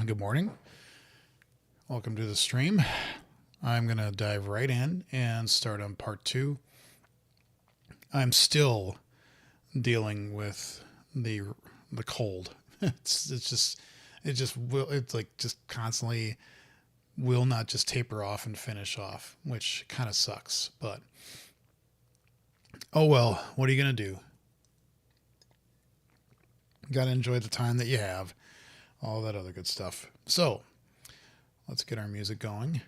Good morning. Welcome to the stream. I'm going to dive right in and start on part 2. I'm still dealing with the cold. It's like just constantly will not just taper off and finish off, which kind of sucks, but oh well, what are you going to do? Got to enjoy the time that you have, all that other good stuff. So, let's get our music going.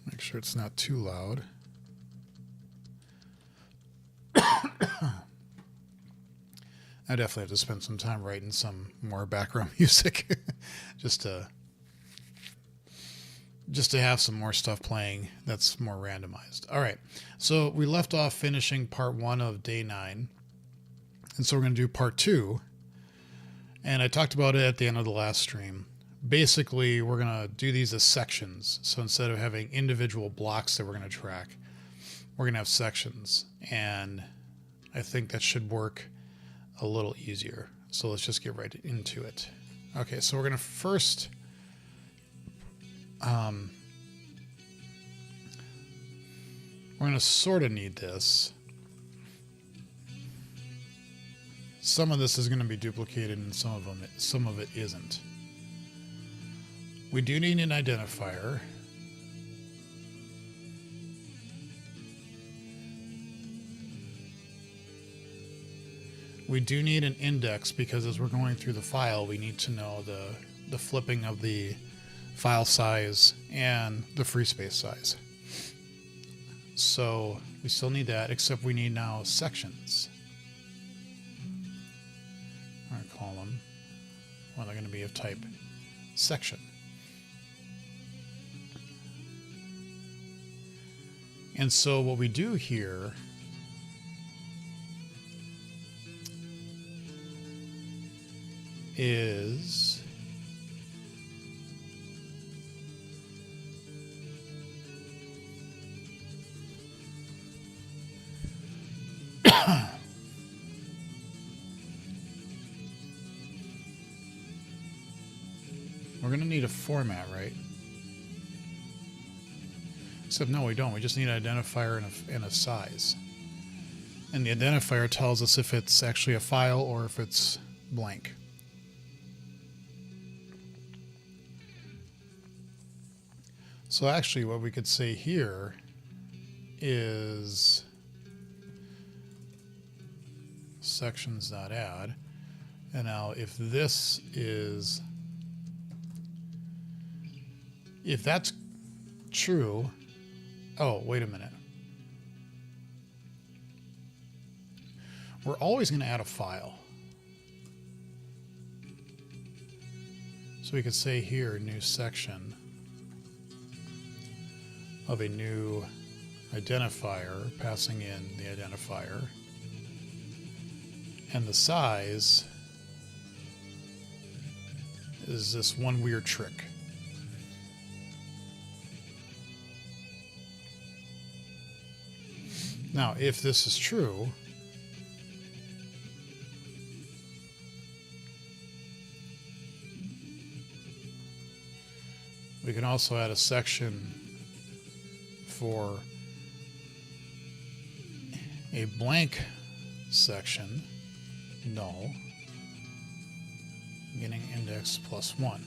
Make sure it's not too loud. I definitely have to spend some time writing some more background music just to have some more stuff playing that's more randomized. All right. So we left off finishing part 1 of day 9. And so we're going to do part 2. And I talked about it at the end of the last stream. Basically, we're going to do these as sections. So instead of having individual blocks that we're going to track, we're going to have sections. And I think that should work a little easier. So let's just get right into it. Okay, so we're going to first we're going to sort of need this. Some of this is going to be duplicated and some of it isn't. We do need an identifier. We do need an index because as we're going through the file, we need to know the flipping of the file size and the free space size. So we still need that, except we need now sections. All right, column. Well, they're going to be of type section. And so what we do here is we're going to need a format, right? Except no, we don't. We just need an identifier and a size. And the identifier tells us if it's actually a file or if it's blank. So actually what we could say here is sections.add. And now if this is, if that's true, oh, wait a minute. We're always going to add a file. So we could say here, new section of a new identifier, passing in the identifier. And the size is this one weird trick. Now, if this is true, we can also add a section for a blank section, null, beginning index +1.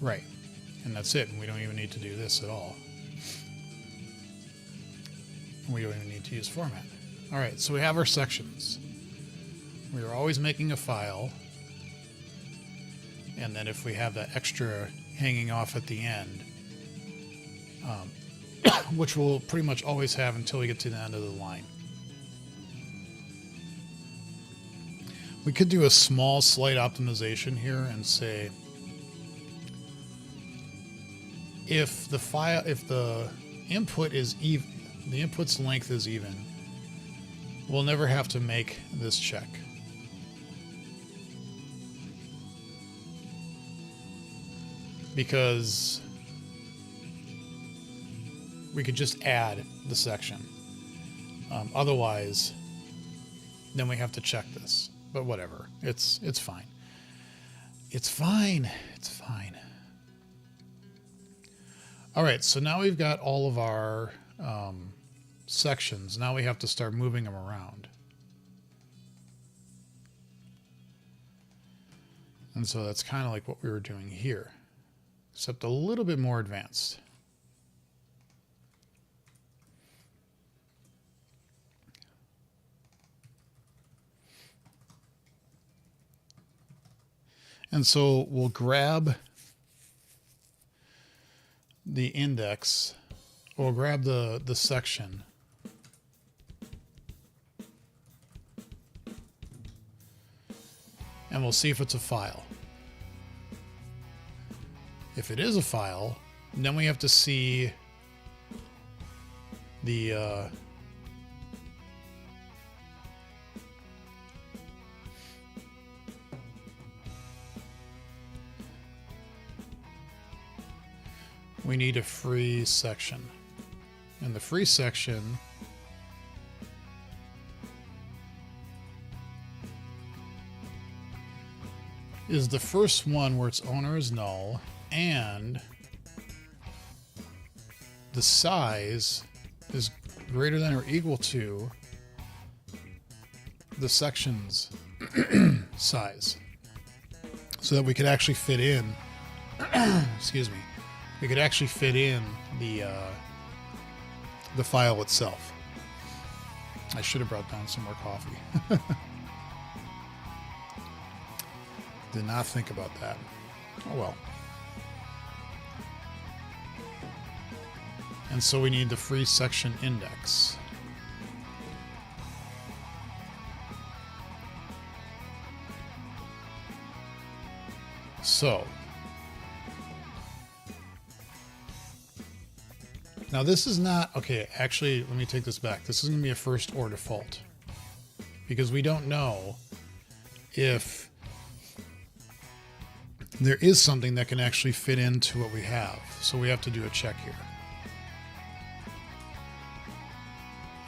Right. And that's it. And we don't even need to do this at all. And we don't even need to use format. All right, so we have our sections. We are always making a file. And then if we have that extra hanging off at the end, which we'll pretty much always have until we get to the end of the line. We could do a small slight optimization here and say, if the input is even, the input's length is even, we'll never have to make this check. Because we could just add the section. Otherwise, then we have to check this. But whatever, it's fine. It's fine. It's fine. All right, so now we've got all of our sections. Now we have to start moving them around. And so that's kind of like what we were doing here, except a little bit more advanced. And so we'll grab the index, we'll grab the section, and we'll see if it's a file. If it is a file, then we have to see the we need a free section. And the free section is the first one where its owner is null and the size is greater than or equal to the section's size, so that we could actually fit in excuse me, we could actually fit in the file itself. I should have brought down some more coffee. Did not think about that. Oh well. And so we need the free section index. So now this is not, okay, actually, let me take this back. This is going to be a first or default because we don't know if there is something that can actually fit into what we have. So we have to do a check here.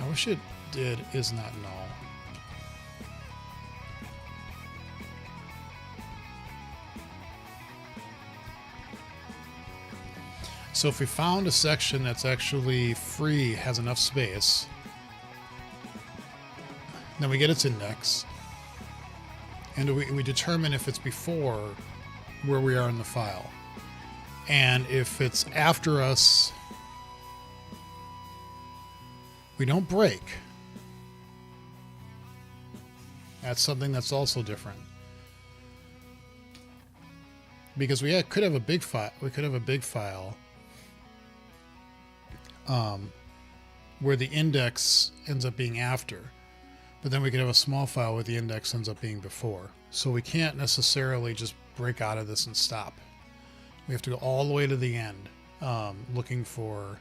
I wish it did is not null. So if we found a section that's actually free, has enough space, then we get its index, and we determine if it's before where we are in the file. And if it's after us, we don't break. That's something that's also different. Because we could have a big file. We could have a big file where the index ends up being after, but then we could have a small file where the index ends up being before. So we can't necessarily just break out of this and stop. We have to go all the way to the end, looking for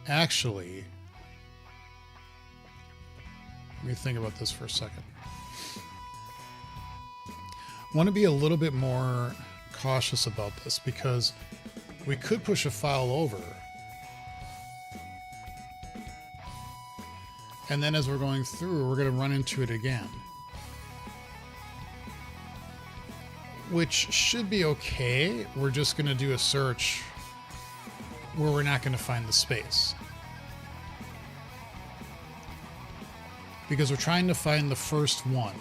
actually, let me think about this for a second. I want to be a little bit more cautious about this because we could push a file over, and then as we're going through, we're going to run into it again, which should be okay. We're just going to do a search where we're not going to find the space, because we're trying to find the first one.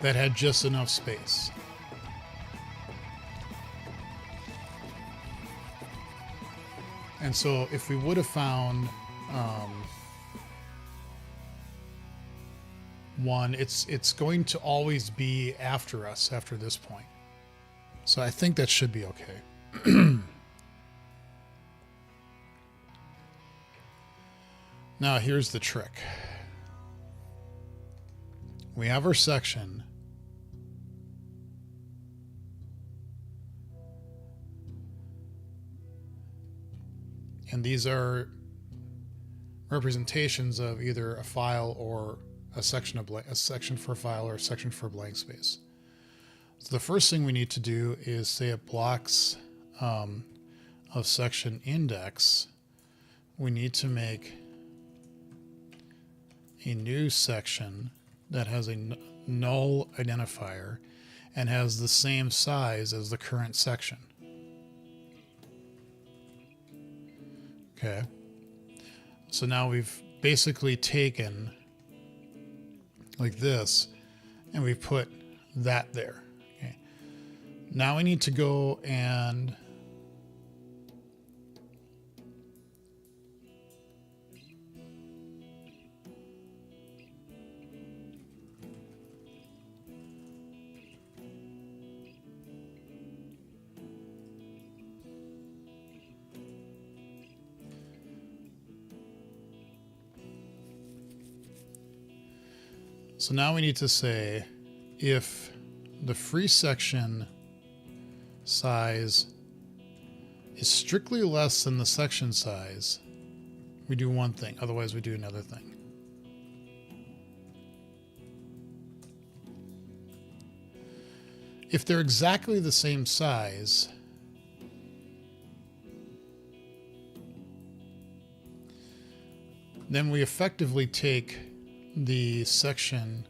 That had just enough space. And so if we would have found one, it's going to always be after us after this point. So I think that should be okay. Now here's the trick. We have our section. And these are, representations of either a file or a section for a file or a section for blank space. So the first thing we need to do is say at blocks of section index, we need to make a new section that has a null identifier and has the same size as the current section. Okay. So now we've basically taken like this and we've put that there. Okay. Now we need to go and so now we need to say if the free section size is strictly less than the section size, we do one thing, otherwise we do another thing. If they're exactly the same size, then we effectively take the sections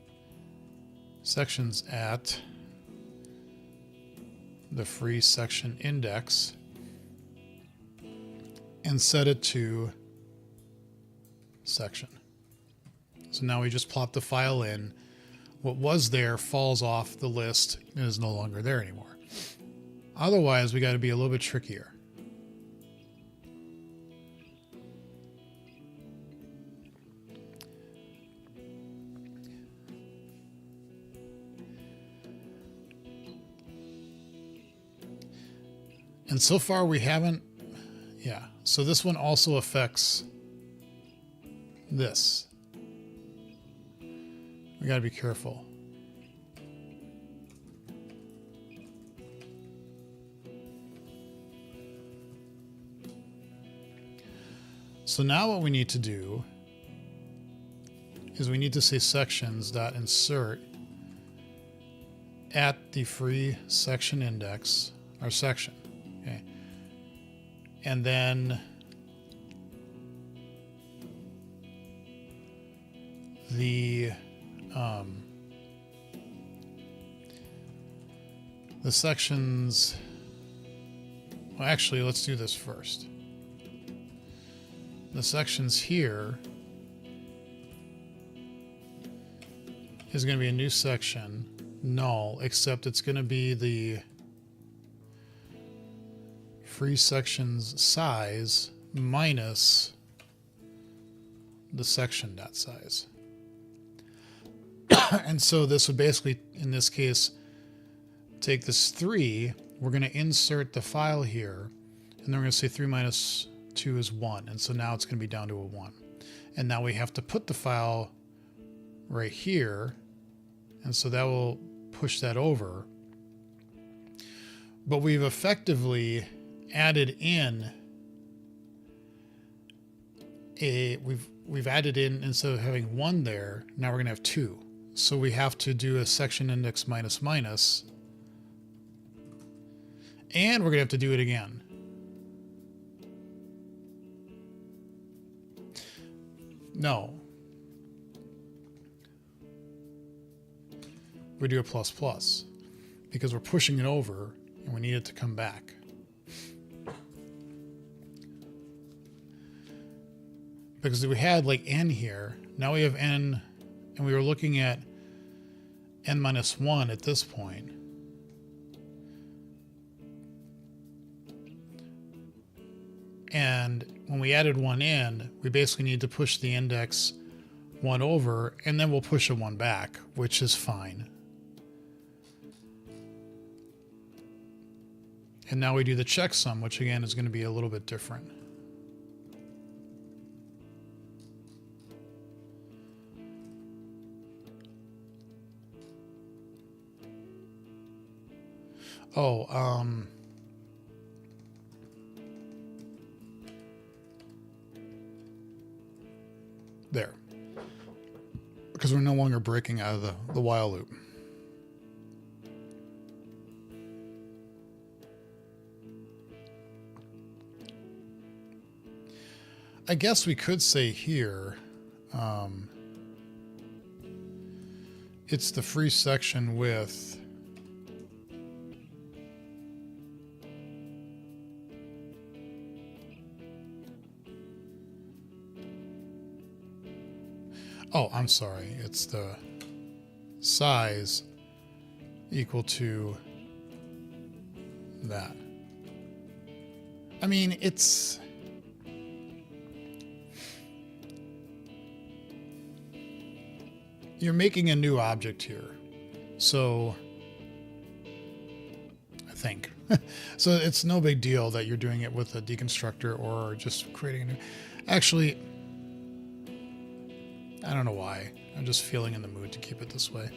at the free section index and set it to section. So now we just plop the file in. What was there falls off the list and is no longer there anymore. Otherwise, we got to be a little bit trickier. And so far we haven't, yeah. So this one also affects this. We got to be careful. So now what we need to do is we need to say sections.insert at the free section index, our section. Okay. And then the sections, well, actually, let's do this first. The sections here is going to be a new section, null, except it's going to be the free sections size minus the section.size. And so this would basically, in this case, take this 3. We're going to insert the file here, and then we're going to say 3 minus 2 is 1. And so now it's going to be down to a 1. And now we have to put the file right here, and so that will push that over. But we've effectively added in we've added in, instead of having 1 there, now we're going to have 2. So we have to do a section index minus minus, and we're going to have to do it again. No. We do a plus plus because we're pushing it over and we need it to come back. Because we had like n here, now we have n, and we were looking at n minus 1 at this point. And when we added 1 in, we basically need to push the index 1 over, and then we'll push a 1 back, which is fine. And now we do the checksum, which again is going to be a little bit different. Oh, There. Because we're no longer breaking out of the while loop. I guess we could say here, it's the free section with oh, I'm sorry. It's the size equal to that. I mean, it's... You're making a new object here. So, I think. So it's no big deal that you're doing it with a deconstructor or just creating a new... Actually, I don't know why. I'm just feeling in the mood to keep it this way.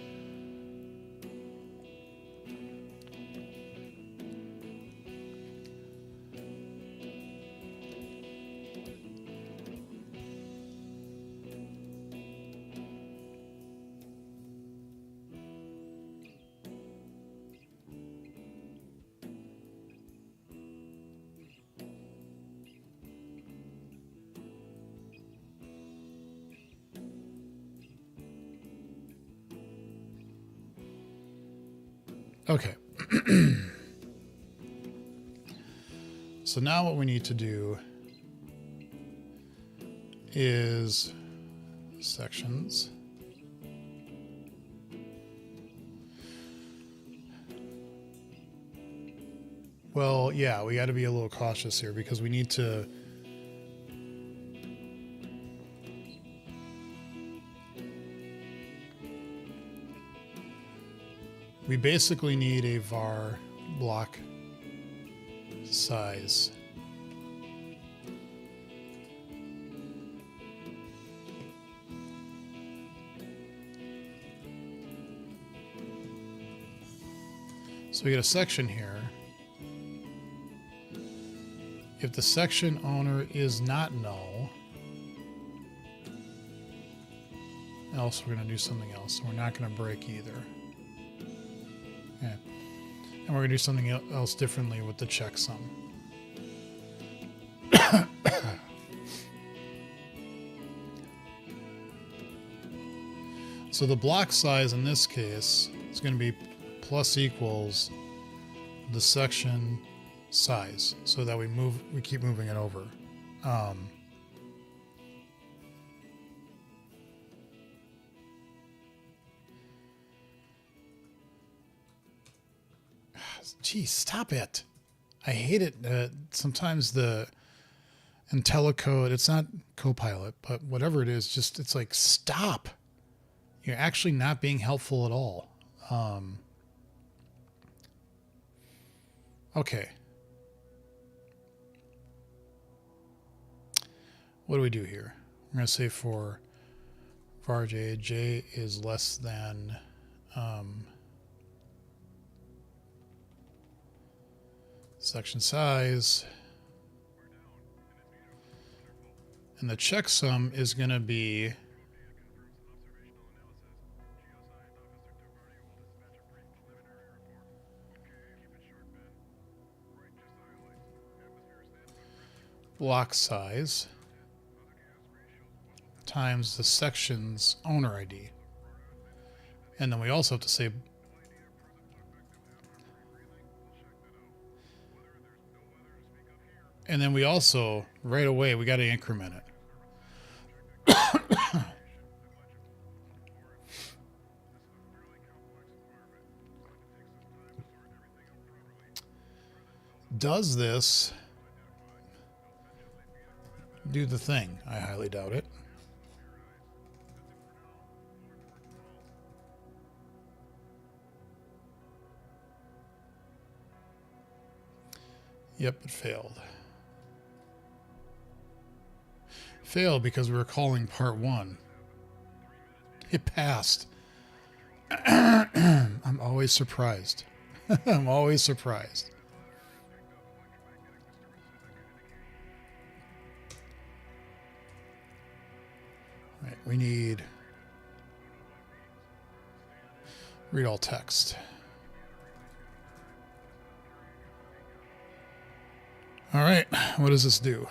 Okay. So now what we need to do is sections. Well, yeah, we got to be a little cautious here because we need to... We basically need a var block size. So we get a section here. If the section owner is not null, else we're going to do something else. We're not going to break either. Yeah. And we're going to do something else differently with the checksum. So the block size in this case is going to be plus equals the section size, so that we keep moving it over. Geez, stop it. I hate it. Sometimes the IntelliCode, it's not Copilot, but whatever it is, just, it's like, stop. You're actually not being helpful at all. Okay. What do we do here? We're going to say for var j is less than section size, and the checksum is going to be block size times the section's owner ID. And then we also have to say and then we also, right away, we got to increment it. Does this do the thing? I highly doubt it. Yep, it failed. Failed because we were calling part 1. It passed. I'm always surprised. I'm always surprised. All right. we need read all text. All right, what does this do?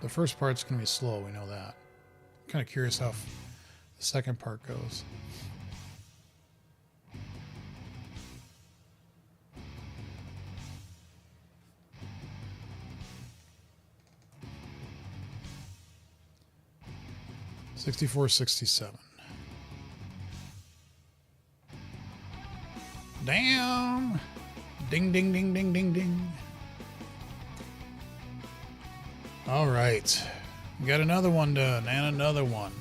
The first part's going to be slow, we know that. I'm kind of curious how the second part goes. $64.67. Damn! Ding, ding, ding, ding, ding, ding. All right. We got another one done and another one.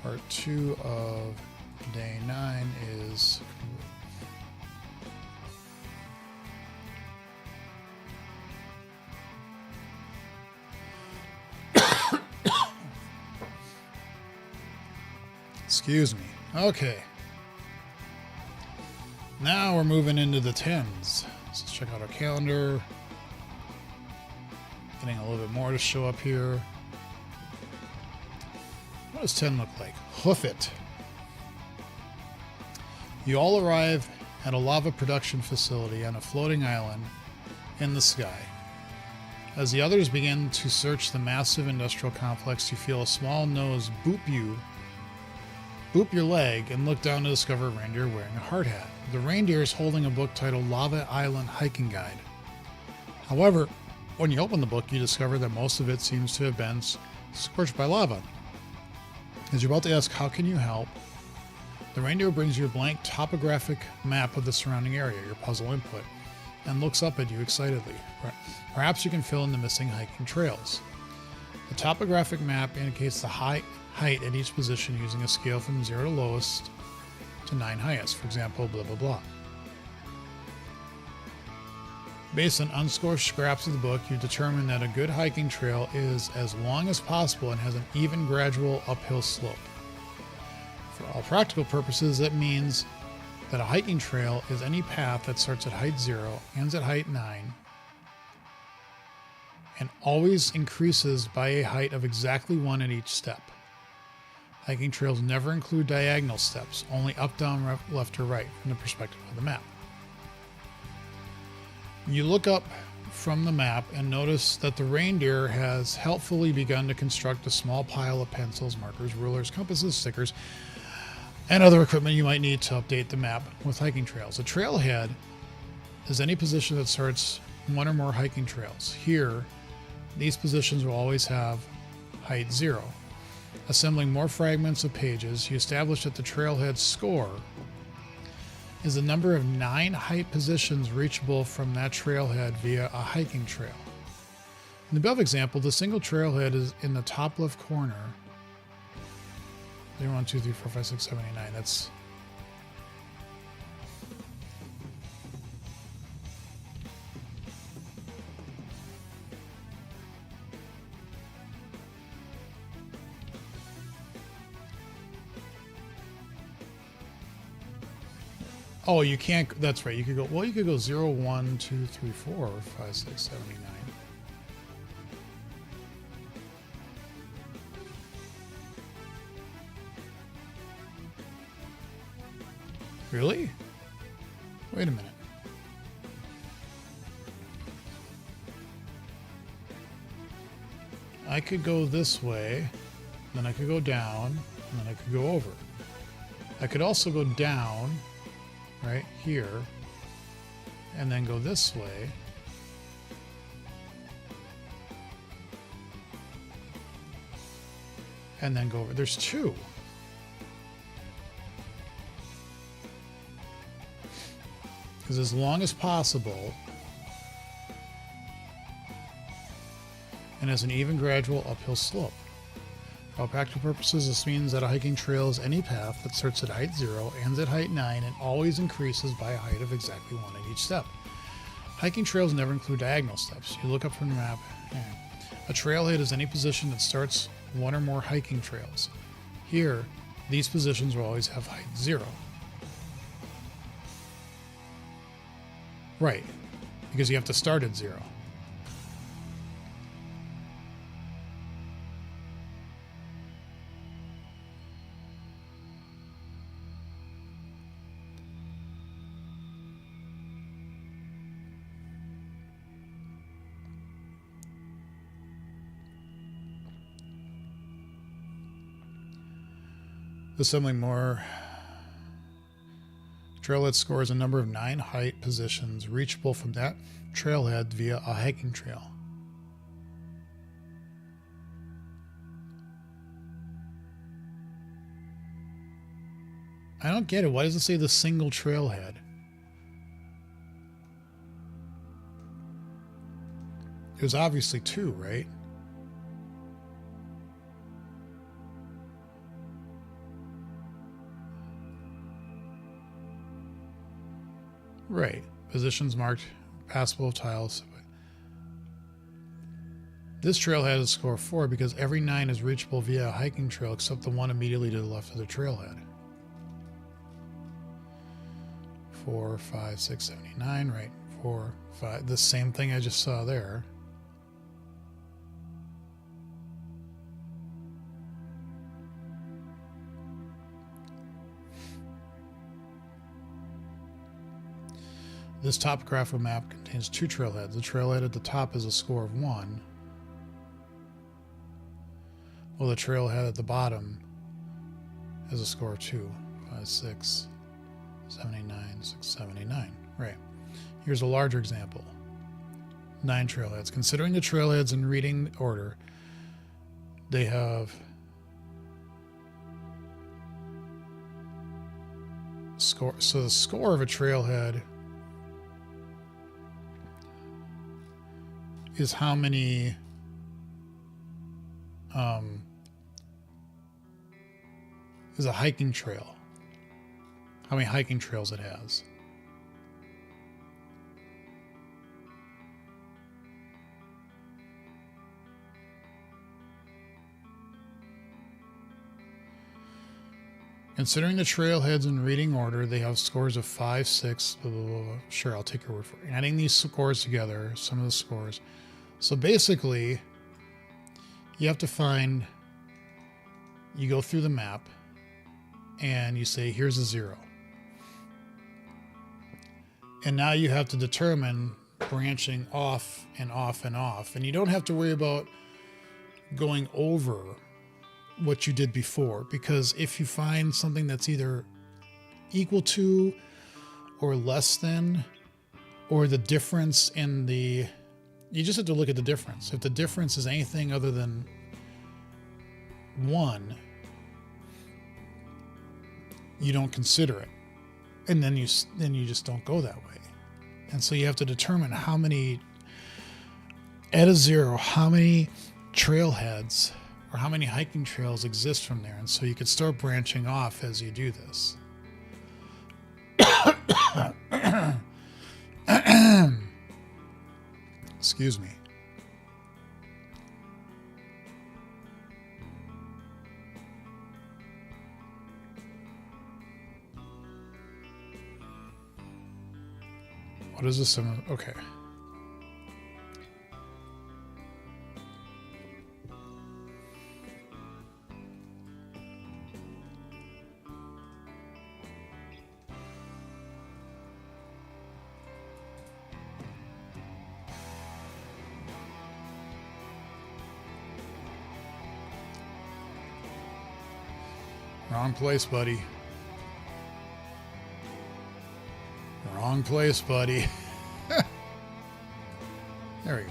Part 2 of day 9 is excuse me. Okay. Now we're moving into the 10s. Let's check out our calendar. Getting a little bit more to show up here. What does 10 look like? Hoof it. You all arrive at a lava production facility on a floating island in the sky. As the others begin to search the massive industrial complex, you feel a small nose boop your leg, and look down to discover a reindeer wearing a hard hat. The reindeer is holding a book titled Lava Island Hiking Guide. However, when you open the book, you discover that most of it seems to have been scorched by lava. As you're about to ask, how can you help? The reindeer brings you a blank topographic map of the surrounding area, your puzzle input, and looks up at you excitedly. Perhaps you can fill in the missing hiking trails. The topographic map indicates the height at each position using a scale from 0 to lowest to 9 highest. For example, blah, blah, blah. Based on unscorched scraps of the book, you determine that a good hiking trail is as long as possible and has an even gradual uphill slope. For all practical purposes, that means that a hiking trail is any path that starts at height 0, ends at height 9, and always increases by a height of exactly 1 at each step. Hiking trails never include diagonal steps, only up, down, left, or right from the perspective of the map. You look up from the map and notice that the reindeer has helpfully begun to construct a small pile of pencils, markers, rulers, compasses, stickers, and other equipment you might need to update the map with hiking trails. A trailhead is any position that starts one or more hiking trails. Here, these positions will always have height 0. Assembling more fragments of pages, you establish that the trailhead score is the number of 9 height positions reachable from that trailhead via a hiking trail. In the above example, the single trailhead is in the top left corner. 0, 1, 2, 3, 4, 5, 6, 7, 8, 9. That's oh, you can't. That's right. You could go. Well, you could go 0, 1, 2, 3, 4, 5, 6, 7, 8, 9. Really? Wait a minute. I could go this way, then I could go down, and then I could go over. I could also go down right here, and then go this way, and then go over. There's 2. Because as long as possible, and has an even gradual uphill slope. For all practical purposes, this means that a hiking trail is any path that starts at height 0, ends at height 9, and always increases by a height of exactly 1 at each step. Hiking trails never include diagonal steps. You look up from the map. A trailhead is any position that starts one or more hiking trails. Here, these positions will always have height 0. Right, because you have to start at 0. Assembling more. Trailhead scores a number of 9 height positions reachable from that trailhead via a hiking trail. I don't get it. Why does it say the single trailhead? It was obviously 2, right? Right. Positions marked, passable tiles. This trail has a score 4 because every 9 is reachable via a hiking trail except the one immediately to the left of the trailhead. 4, 5, 6, 79, right. 4, 5. The same thing I just saw there. This topographical map contains 2 trailheads. The trailhead at the top is a score of 1, while the trailhead at the bottom has a score of 2. 5, 6, 79, 6, 79. Right. Here's a larger example. 9 trailheads. Considering the trailheads in reading order, they have score. So the score of a trailhead is how many is a hiking trail. How many hiking trails it has. Considering the trailheads in reading order, they have scores of 5, 6, blah, blah, blah. Sure, I'll take your word for it. Adding these scores together, some of the scores. So basically, you have to find, you go through the map, and you say, here's a 0. And now you have to determine branching off and off and off. And you don't have to worry about going over what you did before, because if you find something that's either equal to or less than, or the difference in the, you just have to look at the difference. If the difference is anything other than 1, you don't consider it, and then you just don't go that way. And so you have to determine how many, at a 0, how many trailheads or how many hiking trails exist from there. And so you could start branching off as you do this. Excuse me. What is this? Okay. Wrong place, buddy. Wrong place, buddy. There we go.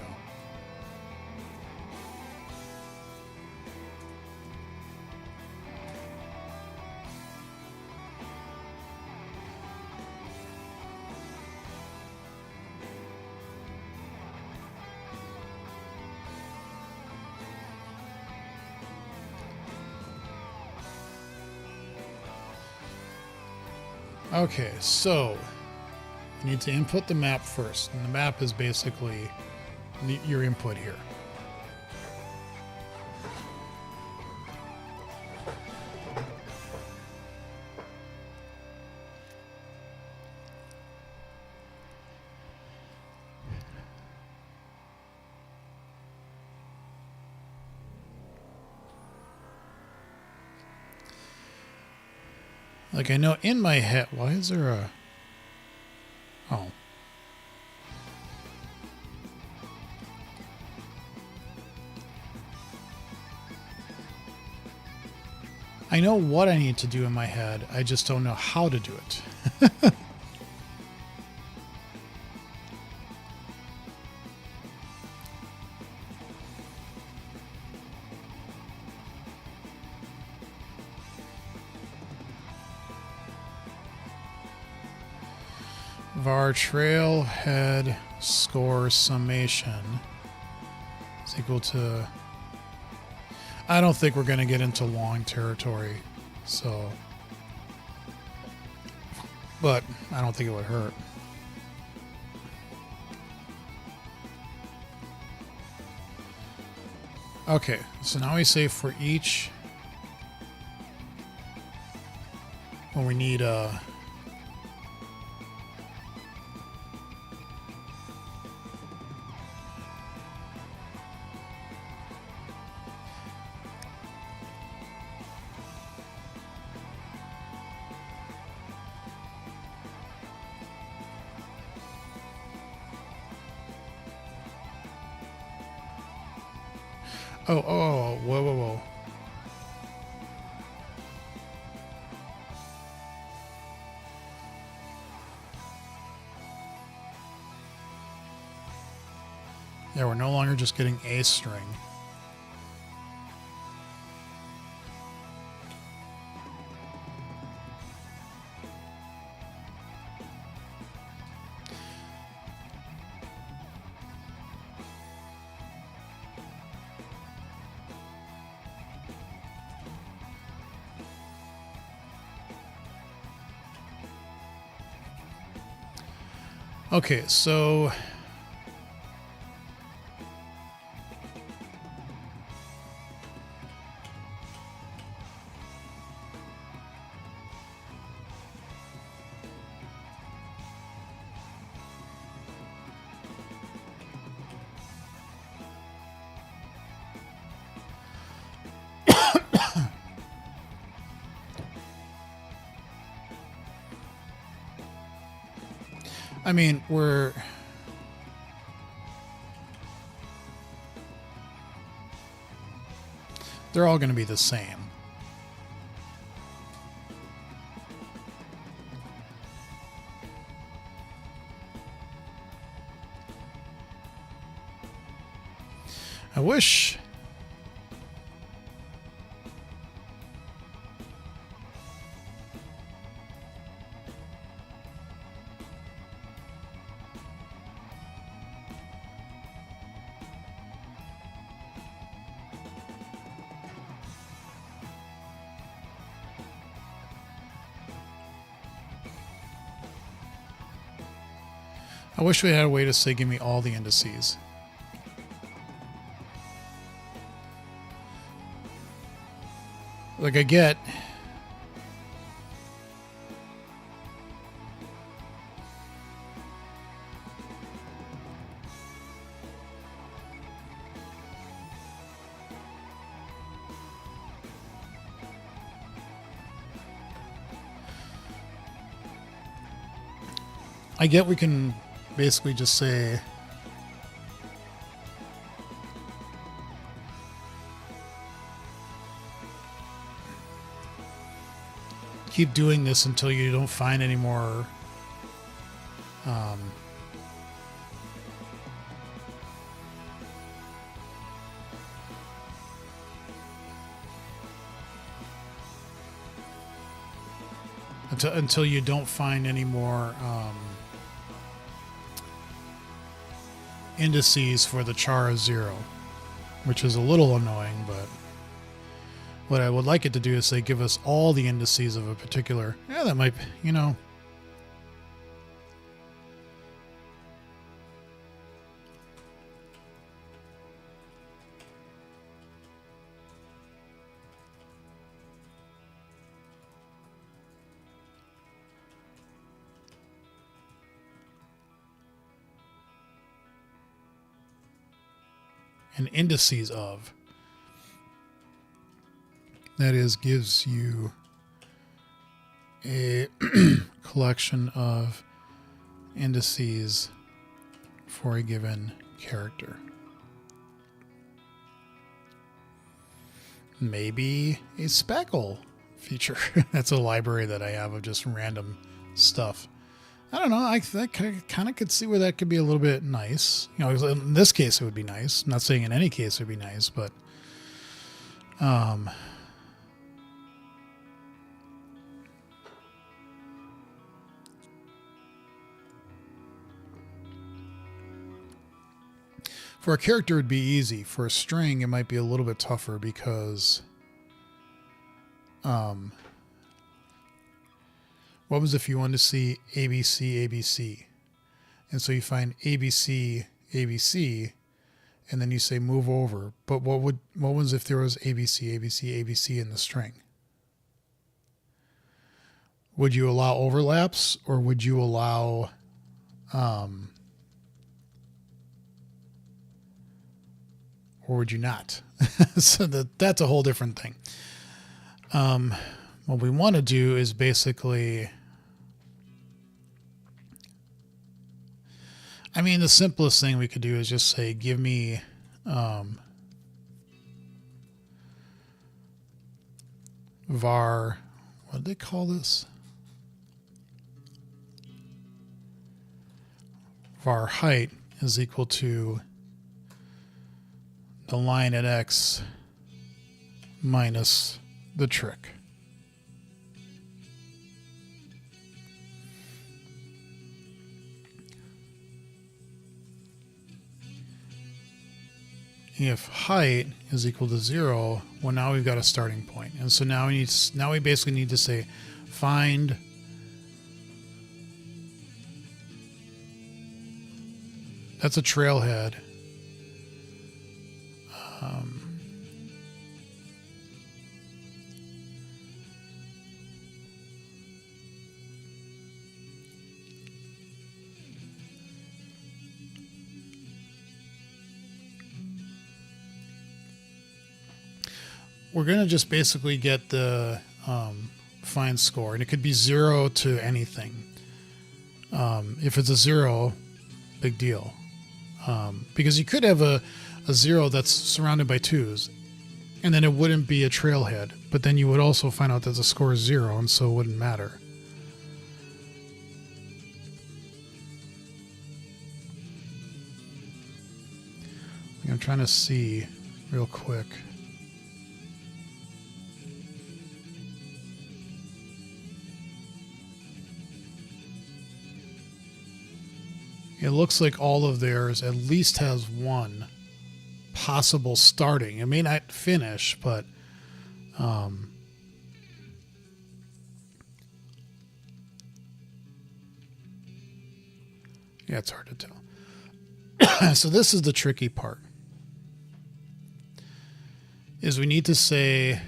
Okay, so you need to input the map first, and the map is basically your input here. Like, I know in my head, why is there a... Oh. I I know what I need to do in my head. I just don't know how to do it. Var trailhead score summation is equal to... I don't think we're going to get into long territory, so... But I don't think it would hurt. Okay, so now we say for each... When we need a... Whoa. Yeah, we're no longer just getting a string. Okay, so I mean, they're all going to be the same. I wish... I wish we had a way to say, give me all the indices. Like I get... I get we can basically just say keep doing this until you don't find any more until you don't find any more indices for the char of 0, which is a little annoying, but what I would like it to do is say give us all the indices of a particular... Yeah, that might, you know... and indices of. That is, gives you a collection of indices for a given character. Maybe a speckle feature. That's a library that I have of just random stuff. I don't know. I kind of could see where that could be a little bit nice. You know, in this case, it would be nice. I'm not saying in any case it would be nice, but for a character, it'd be easy. For a string, it might be a little bit tougher because, what was if you wanted to see ABC, ABC? And so you find ABC, ABC, and then you say move over. But what was if there was ABC, ABC, ABC in the string? Would you allow overlaps, or would you allow, or would you not? So that's a whole different thing. What we want to do is basically, I mean, the simplest thing we could do is just say, give me var, what do they call this? Var height is equal to the line at X minus the trick. If height is equal to 0, well, now we've got a starting point. And so now we basically need to say find that's a trailhead. We're going to just basically get the find score, and it could be 0 to anything. If it's a 0, big deal. Because you could have a 0 that's surrounded by 2s, and then it wouldn't be a trailhead, but then you would also find out that the score is 0, and so it wouldn't matter. I'm trying to see real quick. It looks like all of theirs at least has one possible starting. It may not finish, but yeah, it's hard to tell. So this is the tricky part. Is we need to say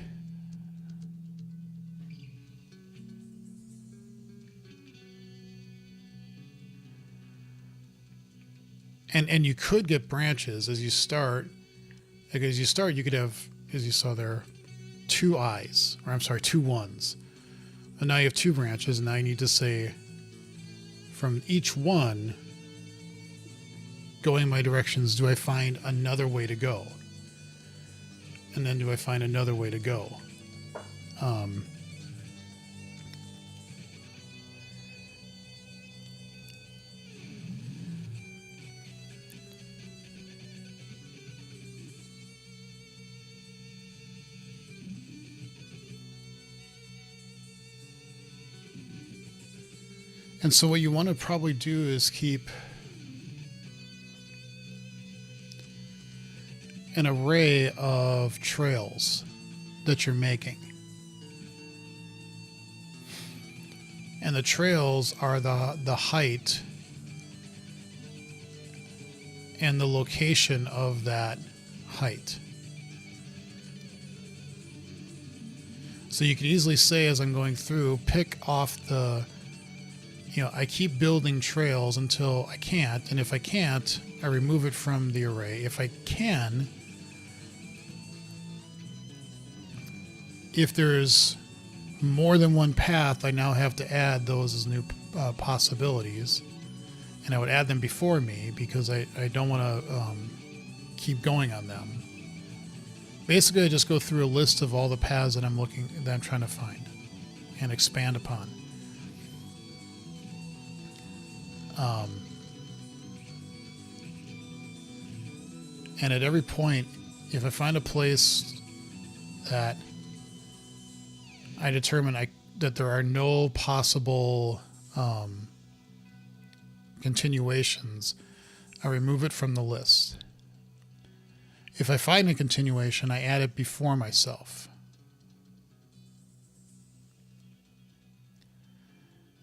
and you could get branches as you start. Like as you start, you could have, as you saw there, 2 I's, or I'm sorry, 2 1s. And now you have 2 branches, and now you need to say from each one going my directions, do I find another way to go? And then do I find another way to go? And so what you want to probably do is keep an array of trails that you're making. And the trails are the height and the location of that height. So you can easily say, as I'm going through, pick off the, I keep building trails until I can't, and if I can't, I remove it from the array. If I can, if there's more than one path, I now have to add those as new possibilities, and I would add them before me because I don't want to keep going on them. basically I just go through a list of all the paths that I'm trying to find and expand upon. And at every point, if I find a place that I determine that there are no possible continuations, I remove it from the list. If I find a continuation, I add it before myself.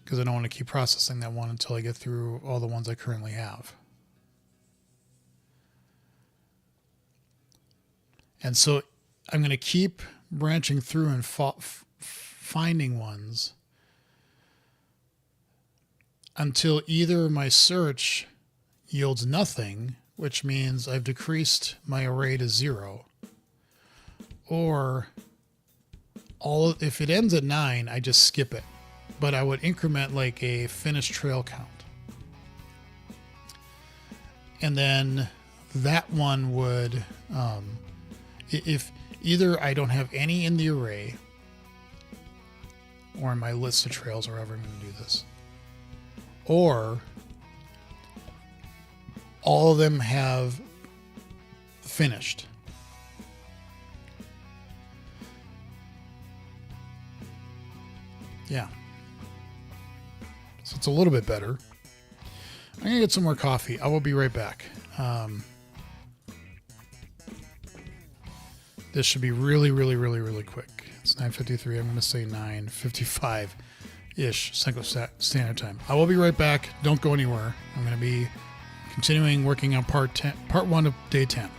Because I don't want to keep processing that one until I get through all the ones I currently have. And so I'm going to keep branching through and finding ones until either my search yields nothing, which means I've decreased my array to 0, or if it ends at 9, I just skip it. But I would increment like a finished trail count. And then that one would, if either I don't have any in the array or in my list of trails, or however I'm going to do this, or all of them have finished. Yeah. So it's a little bit better. I'm going to get some more coffee. I will be right back. This should be really, really, really, really quick. It's 9:53. I'm going to say 9:55-ish Central Standard Time. I will be right back. Don't go anywhere. I'm going to be continuing working on part 1 of day 10.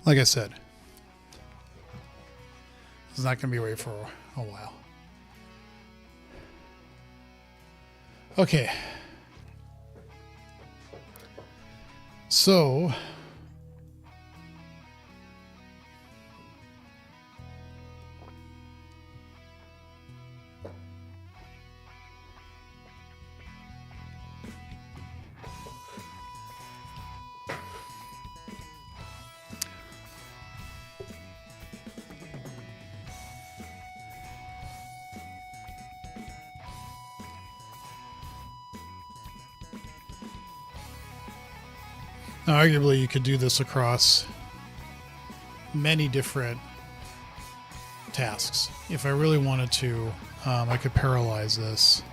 Like I said, it's not going to be away for a while. Okay. So, now, arguably, you could do this across many different tasks. If I really wanted to, I could parallelize this.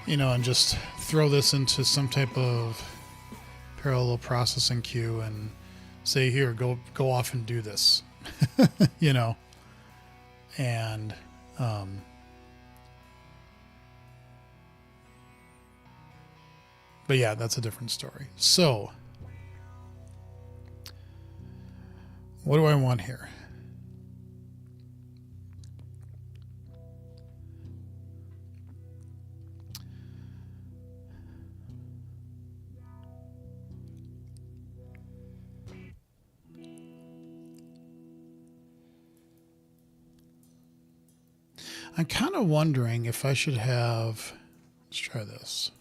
And just throw this into some type of parallel processing queue and say, here, go off and do this, and But yeah, that's a different story. So, what do I want here? I'm kind of wondering if I should have... Let's try this.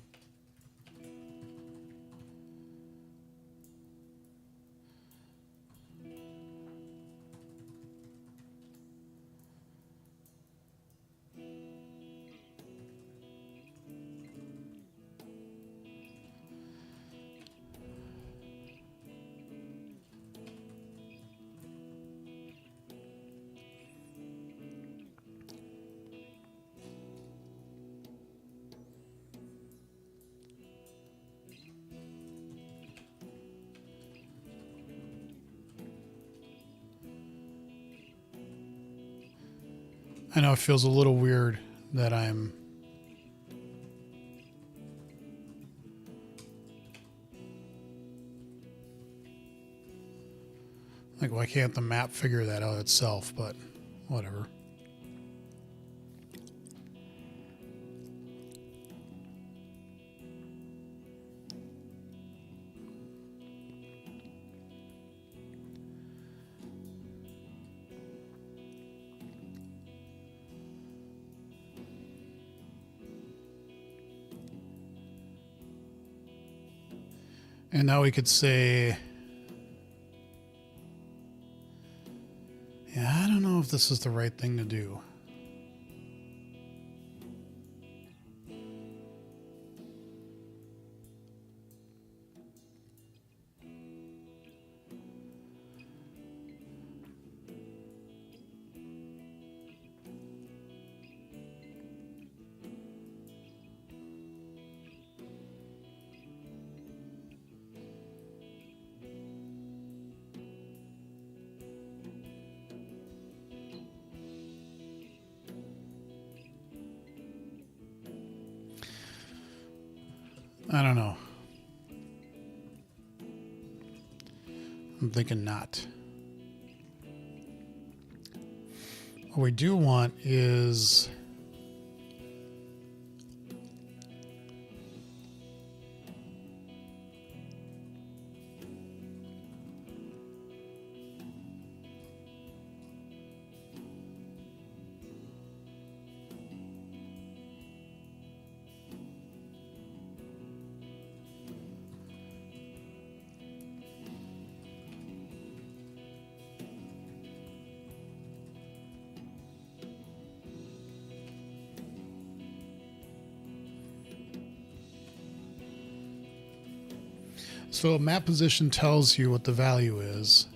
I know it feels a little weird that I'm... Like, why can't the map figure that out itself? But whatever. And now we could say... Yeah, I don't know if this is the right thing to do. I don't know. I'm thinking not. What we do want is... So map position tells you what the value is.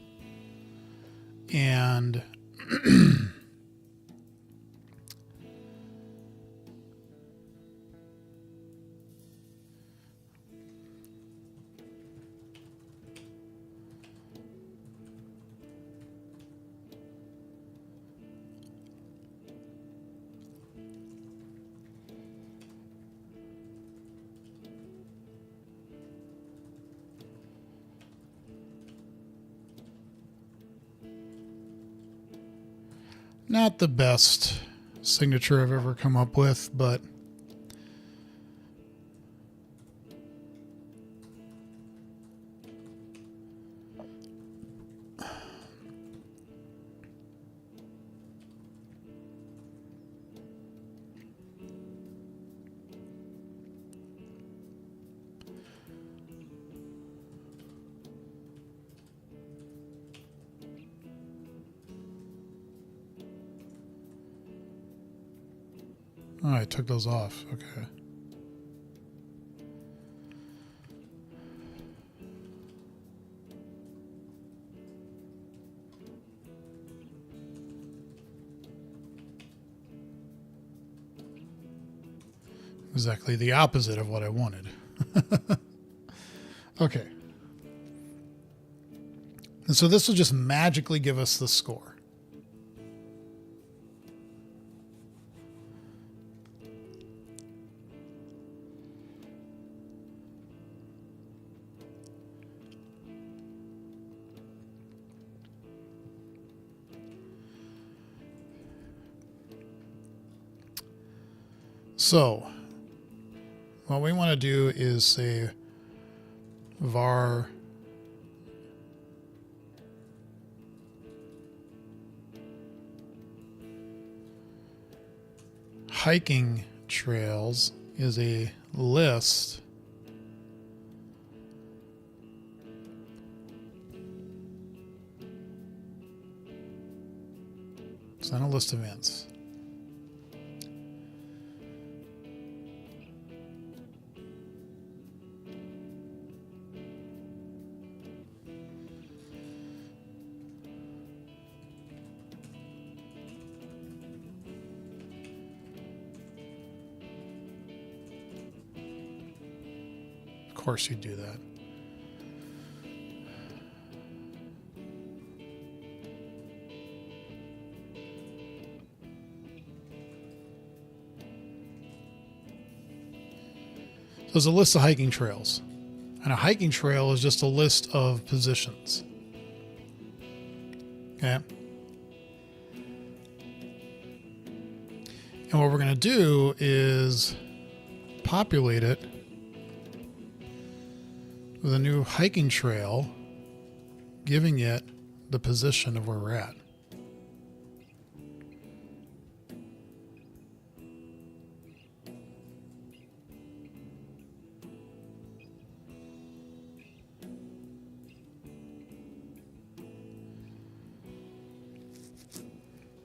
And not the best signature I've ever come up with, but oh, I took those off. Okay. Exactly the opposite of what I wanted. Okay. And so this will just magically give us the score. So what we want to do is say var hiking trails is a list it's not a list of ints. Of course you'd do that. So there's a list of hiking trails. And a hiking trail is just a list of positions. Okay. And what we're going to do is populate it with a new hiking trail, giving it the position of where we're at.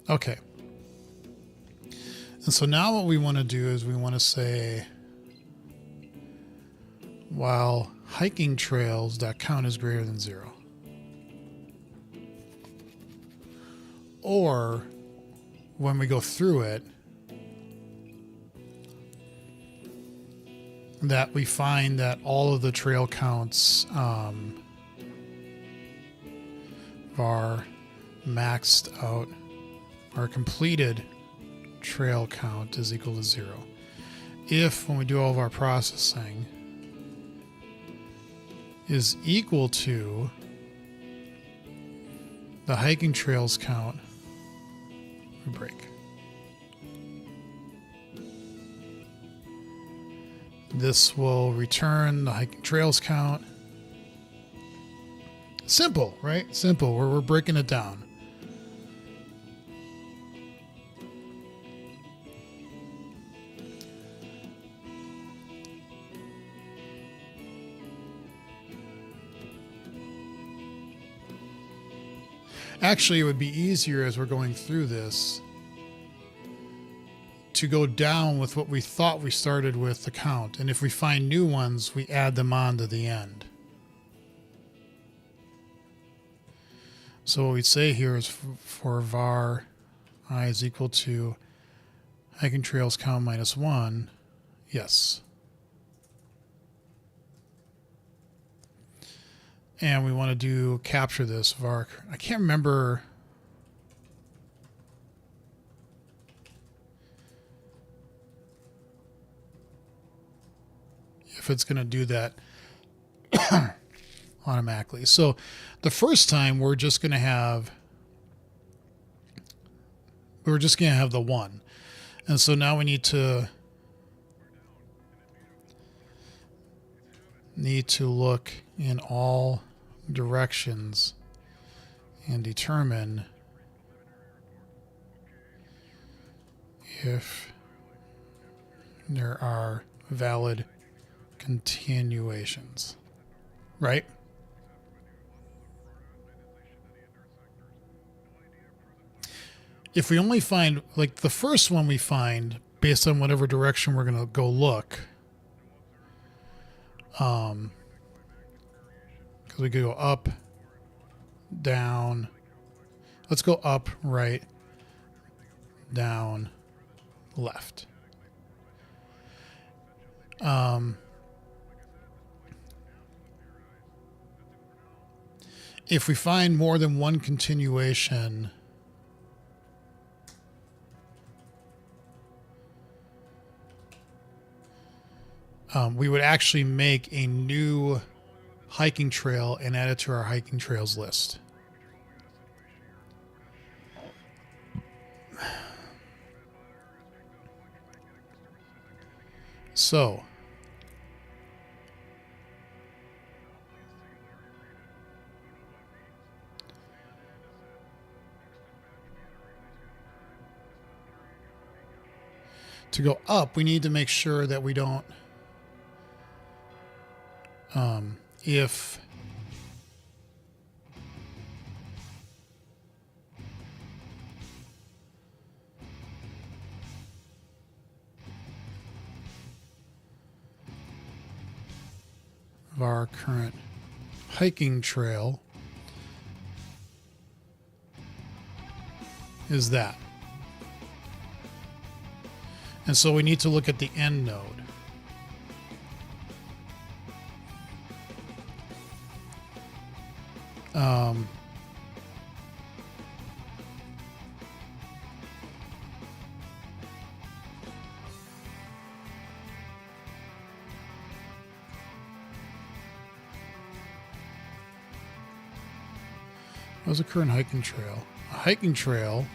Okay. And so now what we want to do is we want to say, while hiking trails that count is greater than 0. Or when we go through it, that we find that all of the trail counts are maxed out, or completed trail count is equal to 0. If, when we do all of our processing, is equal to the hiking trails count, we break. This will return the hiking trails count. Simple, right? Simple. We're breaking it down. Actually, it would be easier as we're going through this to go down with what we thought we started with the count. And if we find new ones, we add them on to the end. So what we'd say here is for var I is equal to hiking trails count minus 1. Yes. And we want to do capture this var. I can't remember. If it's going to do that automatically. So the first time we're just going to have the 1. And so now we need to look in all directions and determine if there are valid continuations, right? If we only find, like the first one we find based on whatever direction we're going to go look, because we could go up, down, let's go up, right, down, left. If we find more than one continuation, we would actually make a new hiking trail and add it to our hiking trails list. So to go up, we need to make sure that we don't, if of our current hiking trail is that. And so we need to look at the end node. What's a current hiking trail? A hiking trail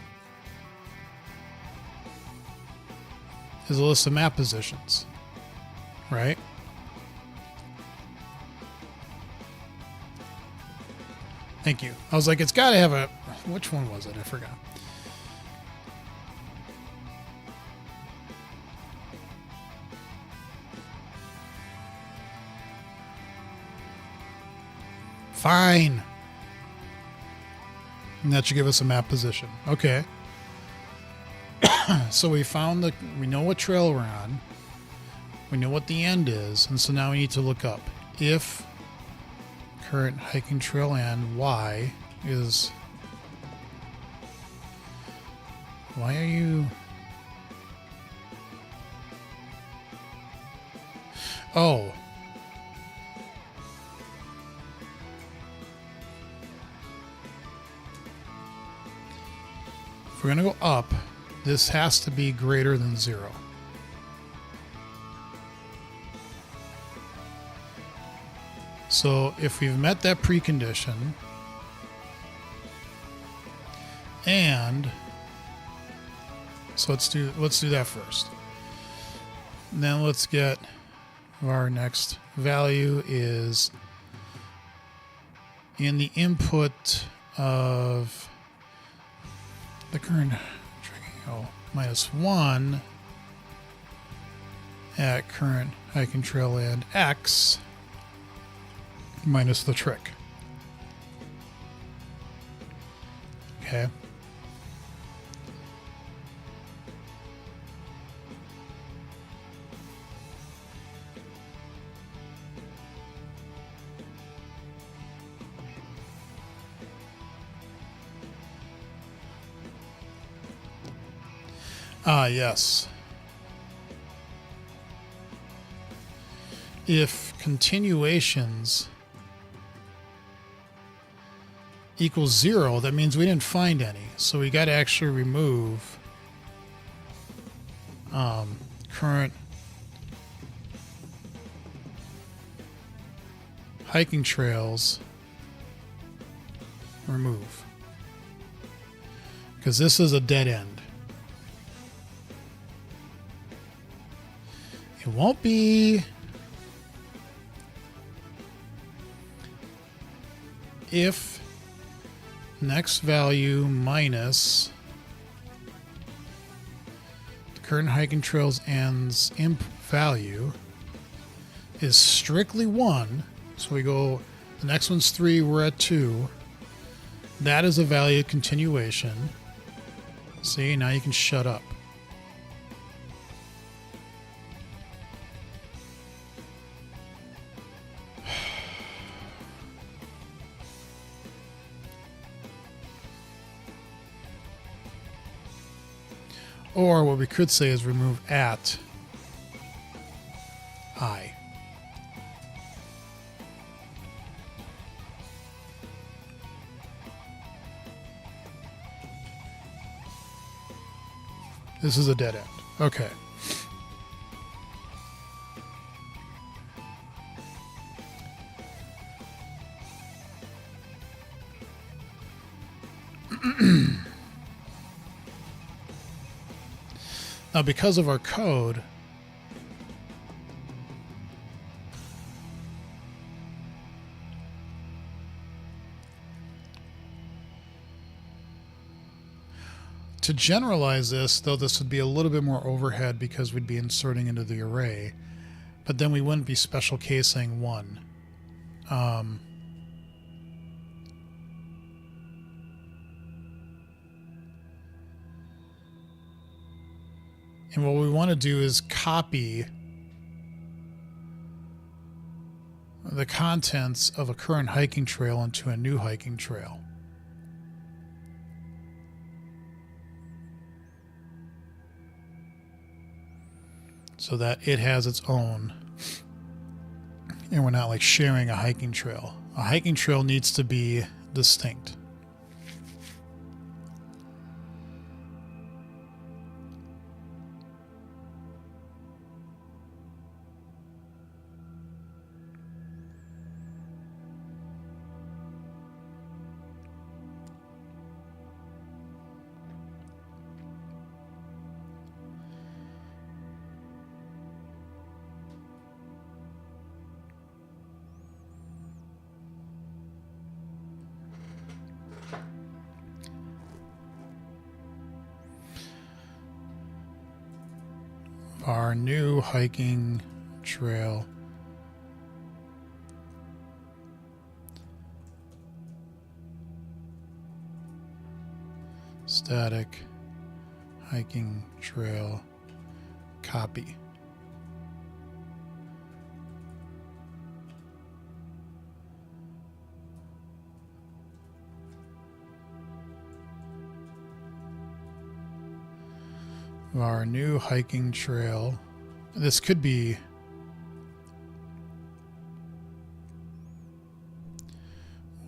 is a list of map positions, right? Thank you. I was like, it's got to have a... Which one was it? I forgot. Fine. And that should give us a map position. Okay. So we found the... We know what trail we're on. We know what the end is. And so now we need to look up. If current hiking trail end Y is... Why are you... Oh. If we're going to go up, this has to be greater than 0. So if we've met that precondition, and so let's do that first. And then let's get our next value is in the input of the current -1 at current hiking trail end X minus the trick. Okay. Ah, yes. If continuations equals 0, that means we didn't find any. So we got to actually remove current hiking trails. Remove. Because this is a dead end. It won't be if next value minus the current hiking trails ends imp value is strictly 1. So we go, the next one's 3, we're at 2. That is a valid continuation. See, now you can shut up. Or what we could say is remove at I. This is a dead end. Okay. Now, because of our code, To generalize this, though, this would be a little bit more overhead because we'd be inserting into the array, but then we wouldn't be special casing 1. And what we want to do is copy the contents of a current hiking trail into a new hiking trail. So that it has its own, and we're not like sharing a hiking trail. A hiking trail needs to be distinct. Our new hiking trail static hiking trail copy. Our new hiking trail. This could be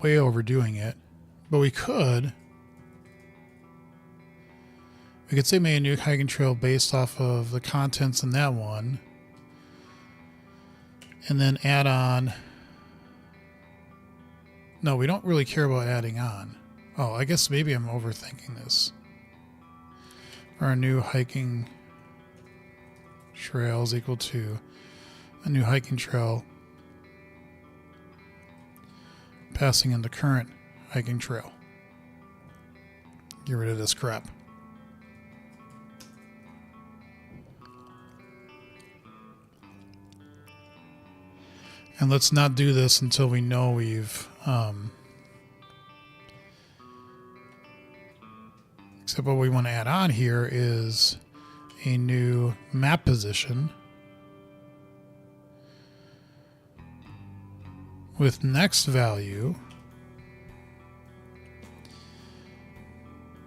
way overdoing it, but we could say make a new hiking trail based off of the contents in that one, and then add on. No, we don't really care about adding on. Oh, I guess maybe I'm overthinking this. Our new hiking trail is equal to a new hiking trail passing into current hiking trail. Get rid of this crap. And let's not do this until we know we've except what we want to add on here is a new map position with next value.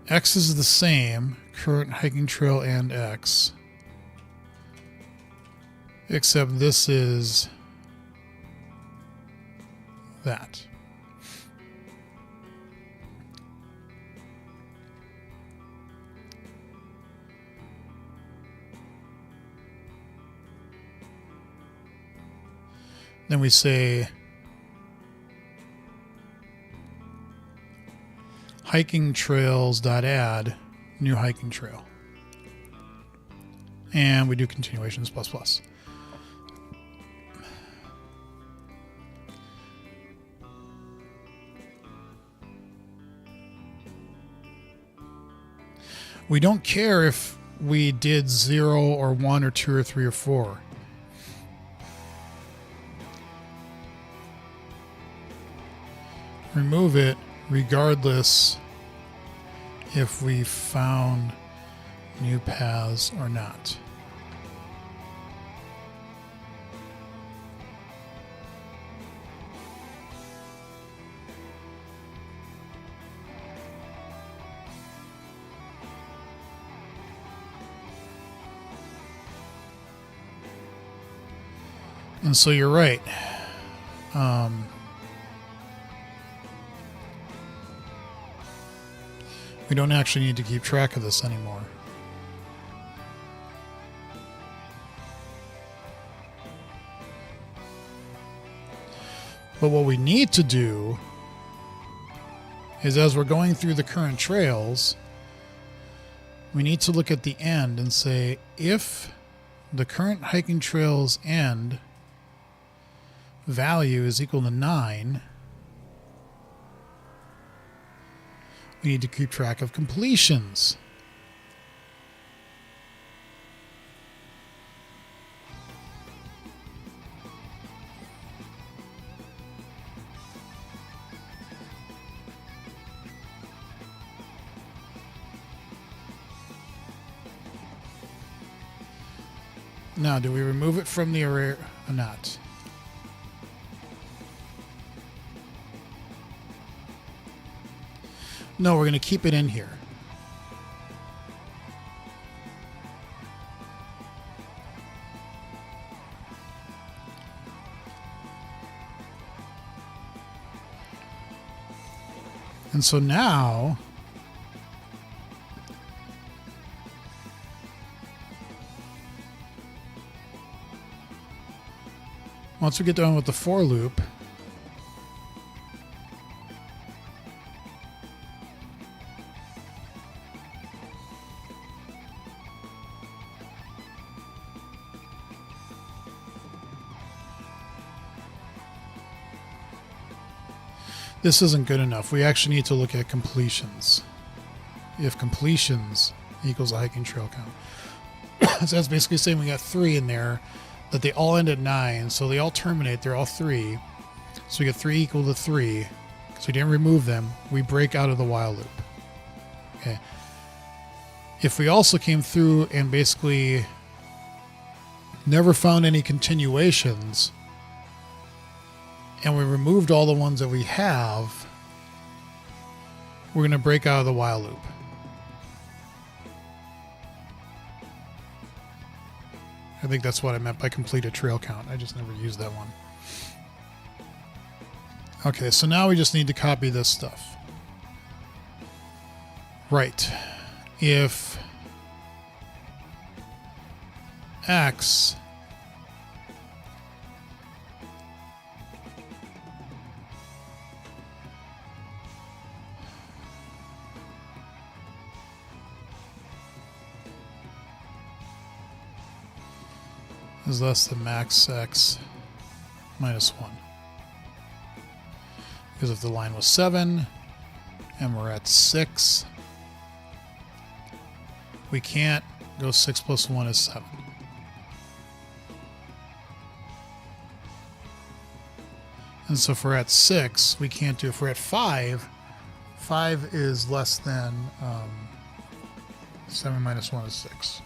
X is the same, current hiking trail and X, except this is that. Then we say hiking trails.add new hiking trail. And we do continuations plus plus. We don't care if we did 0 or 1 or 2 or 3 or 4. Remove it regardless if we found new paths or not. And so you're right. We don't actually need to keep track of this anymore. But what we need to do is, as we're going through the current trails, we need to look at the end and say, if the current hiking trail's end value is equal to 9, we need to keep track of completions. Now, do we remove it from the array or not? No, we're going to keep it in here. And so now, once we get done with the for loop, this isn't good enough. We actually need to look at completions. If completions equals a hiking trail count. So that's basically saying we got 3 in there, that they all end at 9. So they all terminate. They're all 3. So we get 3 equal to 3. So we didn't remove them. We break out of the while loop. Okay. If we also came through and basically never found any continuations, and we removed all the ones that we have, we're going to break out of the while loop. I think that's what I meant by completed trail count. I just never used that one. Okay, so now we just need to copy this stuff. Right. If X is less than max X minus 1. Because if the line was 7 and we're at 6, we can't go 6 plus 1 is 7. And so if we're at 6, we can't do. If we're at 5, 5 is less than 7 minus 1 is 6.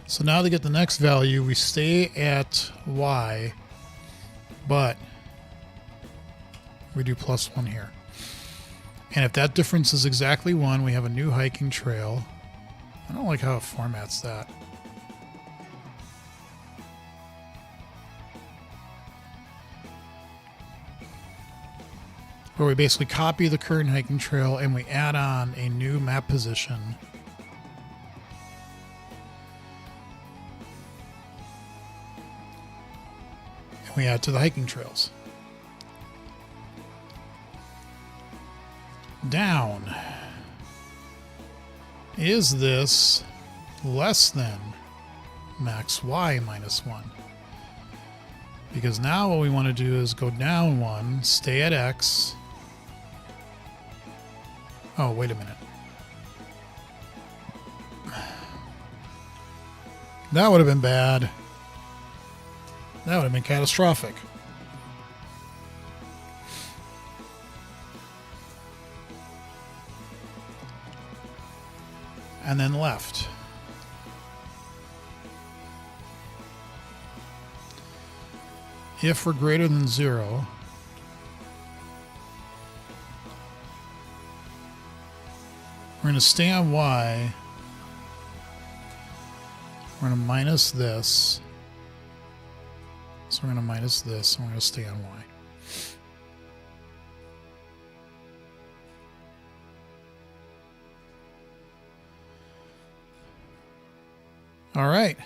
So now to get the next value, we stay at Y, but we do plus 1 here. And if that difference is exactly 1, we have a new hiking trail. I don't like how it formats that. Where we basically copy the current hiking trail and we add on a new map position. And we add to the hiking trails. Down. Is this less than max Y minus 1? Because now what we want to do is go down 1, stay at X. Oh, wait a minute. That would have been bad. That would have been catastrophic. And then left. If we're greater than 0, we're going to stay on Y. We're going to minus this. So we're going to minus this, and we're going to stay on Y. All right.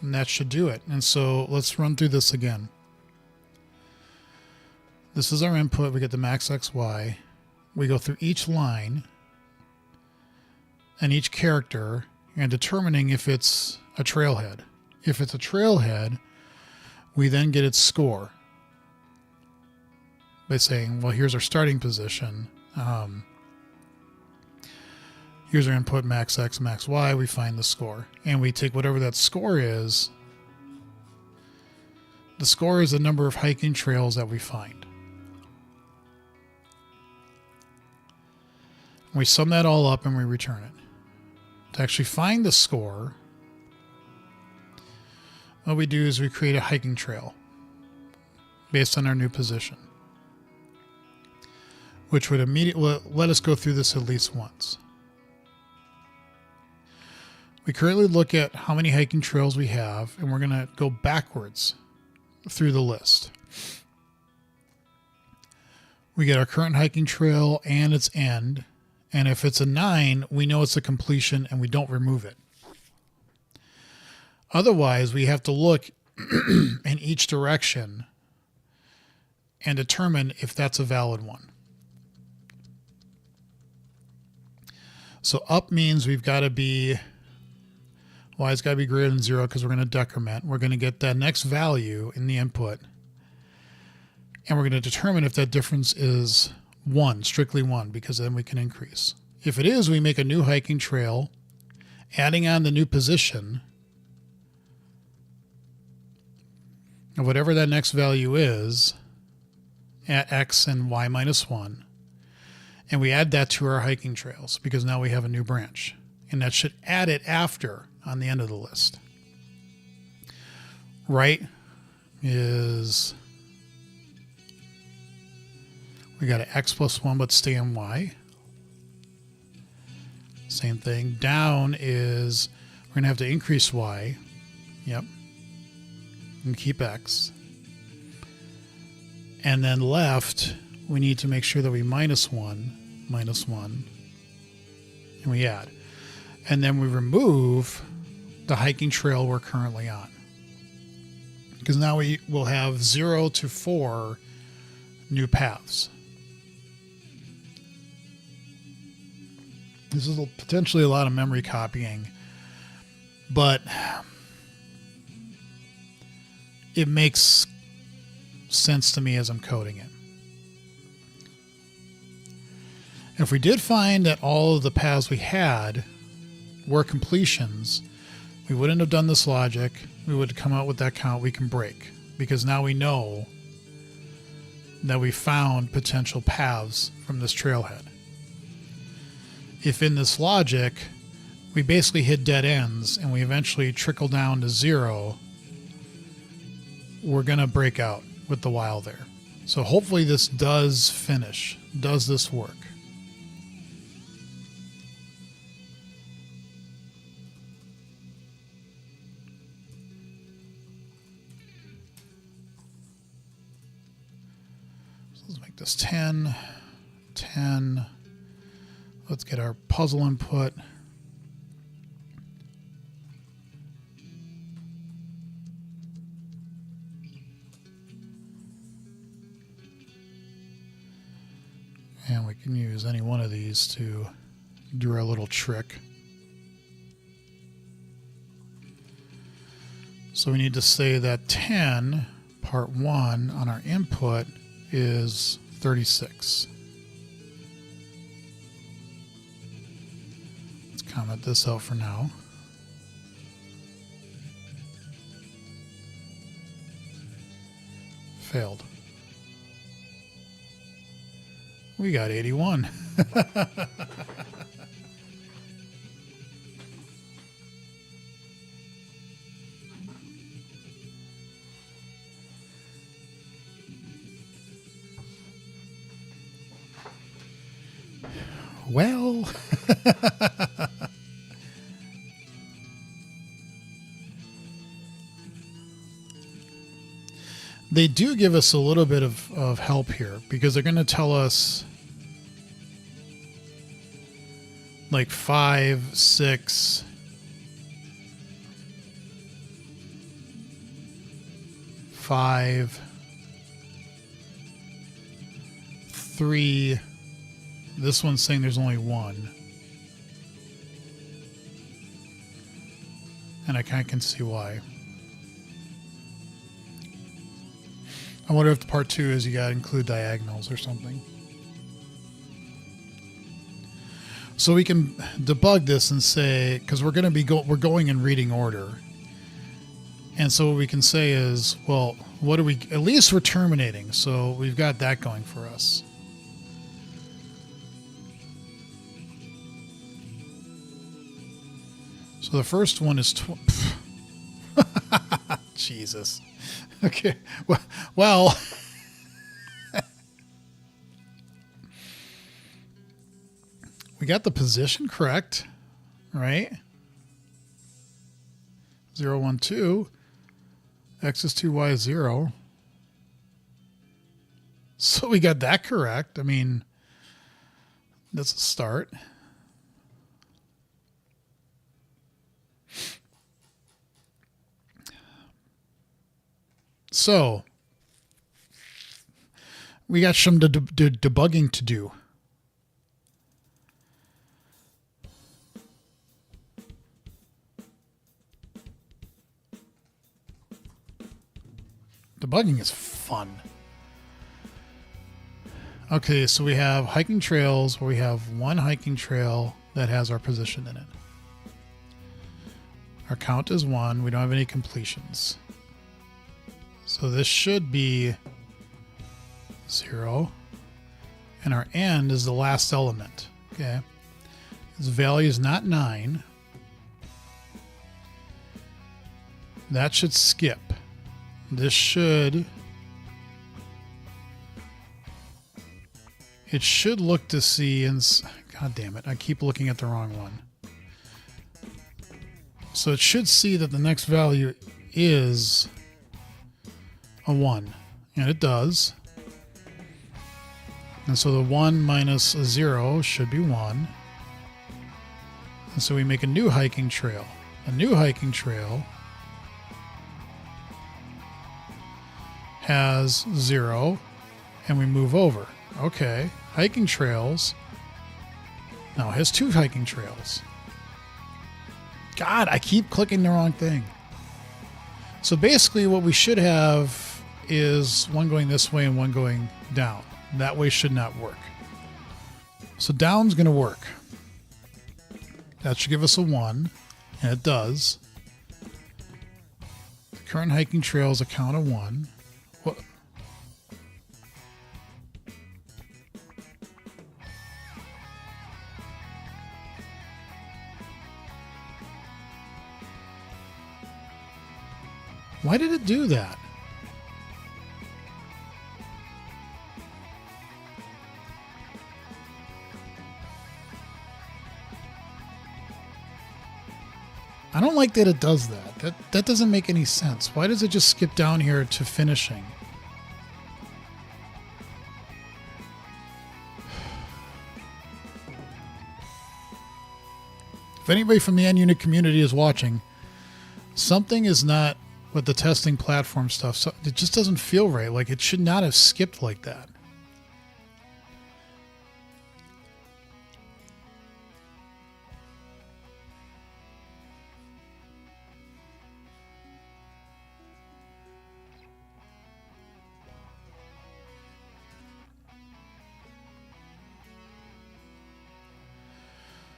And that should do it. And so let's run through this again. This is our input. We get the max XY. We go through each line and each character and determining if it's a trailhead. If it's a trailhead, we then get its score by saying, well, here's our starting position. Here's our input, max X, max Y. We find the score. And we take whatever that score is. The score is the number of hiking trails that we find. We sum that all up and we return it. To actually find the score, what we do is we create a hiking trail based on our new position, which would immediately let us go through this at least once. We currently look at how many hiking trails we have, and we're going to go backwards through the list. We get our current hiking trail and its end, and if it's a 9, we know it's a completion and we don't remove it. Otherwise, we have to look in each direction and determine if that's a valid one. So up means we've got to be, y's got to be greater than 0 because we're going to decrement. We're going to get that next value in the input, and we're going to determine if that difference is 1, strictly 1, because then we can increase. If it is, we make a new hiking trail, adding on the new position of whatever that next value is at x and y minus 1. And we add that to our hiking trails because now we have a new branch. And that should add it after on the end of the list. Right is, we got an x plus 1 but stay in y. Same thing. Down is, we're going to have to increase y. Yep. And keep x. And then left, we need to make sure that we minus 1, and we add. And then we remove the hiking trail we're currently on. Because now we will have 0 to 4 new paths. This is potentially a lot of memory copying, but it makes sense to me as I'm coding it. If we did find that all of the paths we had were completions, we wouldn't have done this logic. We would come out with that count we can break, because now we know that we found potential paths from this trailhead. If in this logic we basically hit dead ends and we eventually trickle down to 0, we're going to break out with the while there. So hopefully this does finish. Does this work? So let's make this 10, 10. Let's get our puzzle input. And we can use any one of these to do our little trick. So we need to say that 10, part 1 on our input is 36. Let's comment this out for now. Failed. We got 81. Well, they do give us a little bit of help here, because they're going to tell us like 5, 6, 5, 3. This one's saying there's only 1. And I kind of can see why. I wonder if the part 2 is you got to include diagonals or something. So we can debug this and say, because we're going to be we're going in reading order. And so what we can say is, well, what are we, at least we're terminating. So we've got that going for us. So the first one is Jesus. Okay. Well, we got the position correct, right? 0, 1, 2. X is 2, Y is 0. So we got that correct. I mean, that's a start. So we got some debugging to do. Debugging is fun. Okay, so we have hiking trails where we have one hiking trail that has our position in it. Our count is 1. We don't have any completions. So this should be 0. And our end is the last element. Okay. This value is not 9. That should skip. This should... It should look to see, and God damn it, I keep looking at the wrong one. So it should see that the next value is a 1, and it does. And so the 1 minus a 0 should be 1. And so we make a new hiking trail. A new hiking trail has 0, and we move over. Okay, hiking trails. Now it has 2 hiking trails. God, I keep clicking the wrong thing. So basically what we should have is one going this way and one going down. That way should not work. So down's going to work. That should give us a 1, and it does. The current hiking trail is a count of 1. What? Why did it do that? I don't like that it does that. That doesn't make any sense. Why does it just skip down here to finishing? If anybody from the NUnit community is watching, something is not with the testing platform stuff. So it just doesn't feel right. Like it should not have skipped like that.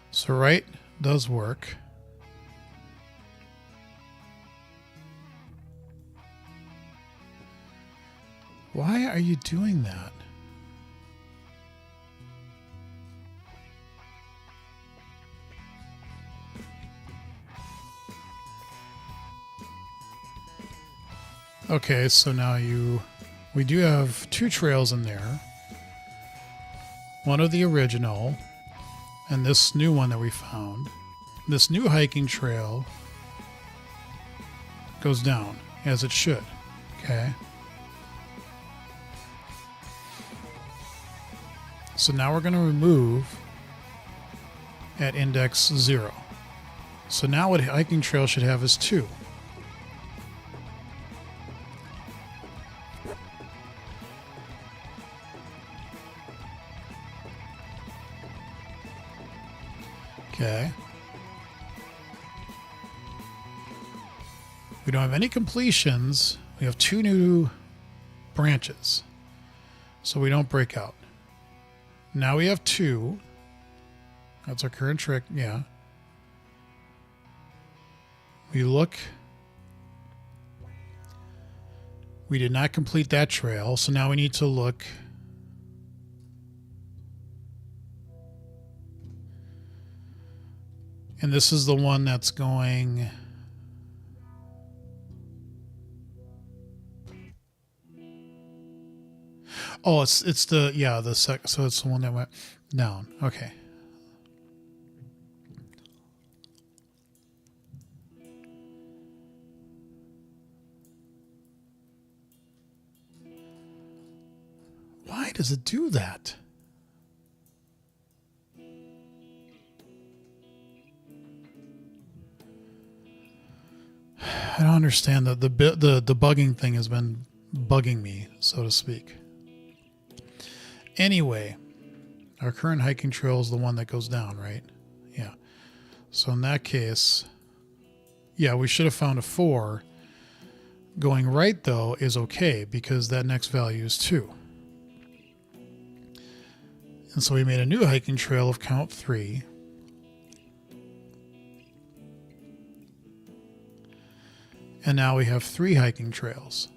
So right does work. Why are you doing that? Okay, so now we do have 2 trails in there. One of the original, and this new one that we found. This new hiking trail goes down, as it should. Okay. So now we're going to remove at index 0. So now what hiking trail should have is 2. Okay. We don't have any completions. We have 2 new branches. So we don't break out. Now we have 2. That's our current trick. Yeah. We look. We did not complete that trail. So now we need to look. And this is the one that's going... Oh, it's the, yeah, the sec, so it's the one that went down. Okay. Why does it do that? I don't understand that the debugging thing has been bugging me, so to speak. Anyway, our current hiking trail is the one that goes down, right? Yeah. So in that case, yeah, we should have found a 4. Going right, though, is okay because that next value is 2. And so we made a new hiking trail of count 3. And now we have 3 hiking trails.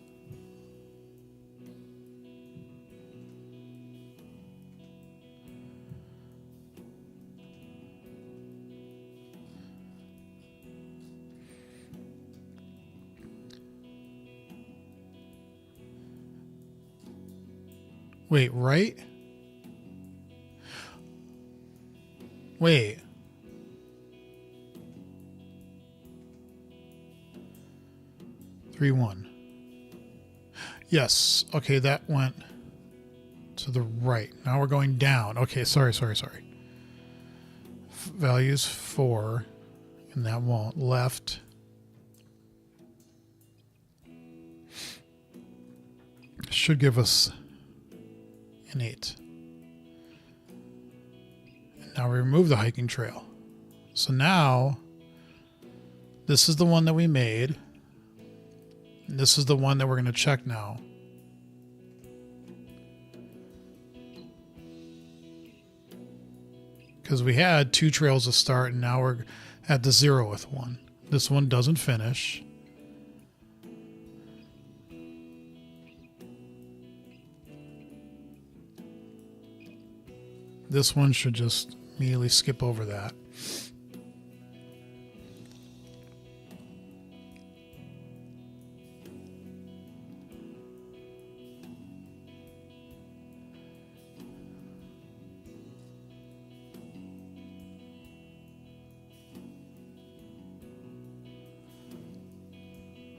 Wait, right? Wait. Three, 1. Yes. Okay, that went to the right. Now we're going down. Okay, sorry. Values 4, and that won't. Left. Should give us an 8. And now we remove the hiking trail. So now, this is the one that we made. And this is the one that we're going to check now. Because we had 2 trails to start, and now we're at the 0th one. This one doesn't finish. This one should just immediately skip over that.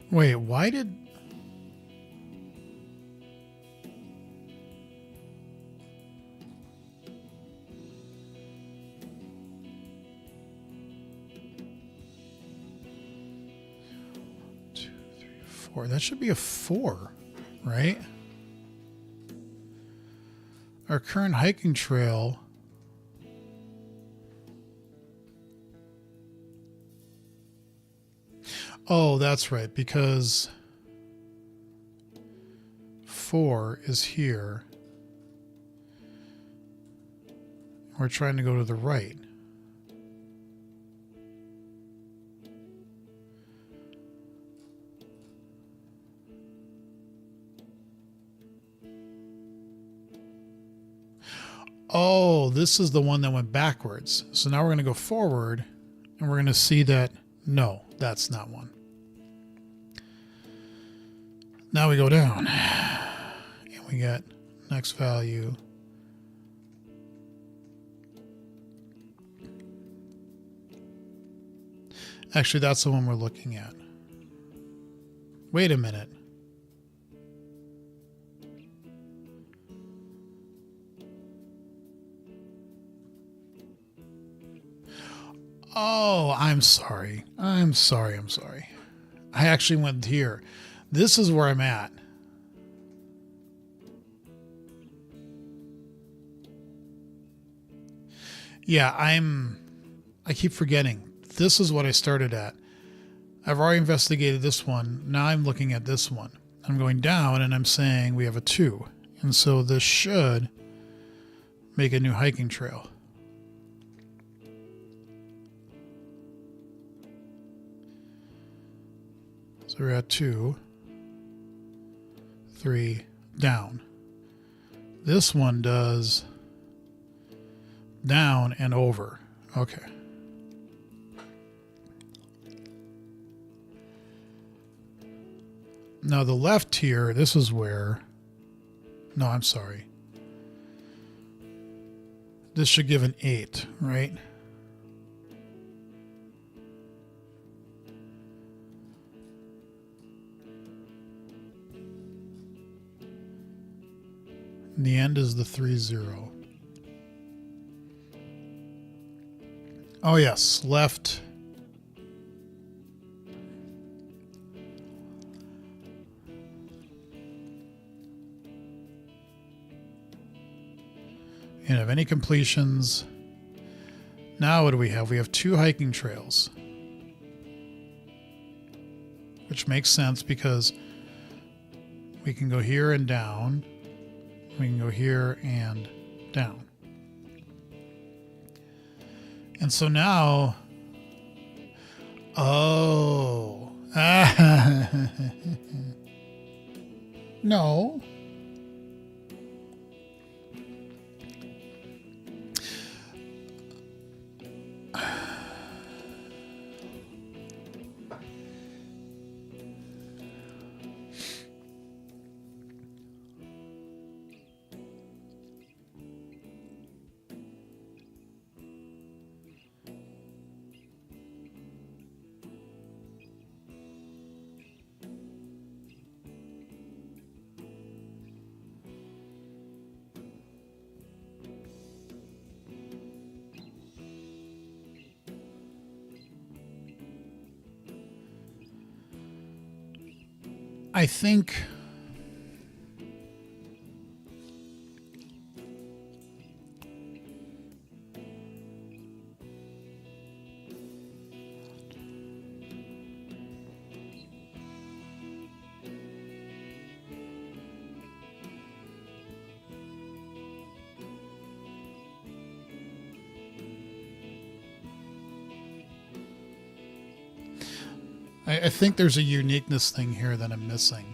Wait, why did... That should be a 4, right? Our current hiking trail. Oh, that's right, because 4 is here. We're trying to go to the right. Oh, this is the one that went backwards. So now we're going to go forward, and we're going to see that, no, that's not one. Now we go down, and we get next value. Actually, that's the one we're looking at. Wait a minute. Oh, I'm sorry. I'm sorry. I actually went here. This is where I'm at. Yeah, I keep forgetting. This is what I started at. I've already investigated this one. Now I'm looking at this one. I'm going down and I'm saying we have a 2. And so this should make a new hiking trail. So we're at 2, 3, down. This one does down and over. Okay. Now the left here, this is where, no, I'm sorry. This should give an 8, right? And the end is the 3-0. Oh yes, left. And of any completions, now what do we have? We have 2 hiking trails. Which makes sense because we can go here and down. We can go here and down. And so now, oh, no. I think I think there's a uniqueness thing here that I'm missing.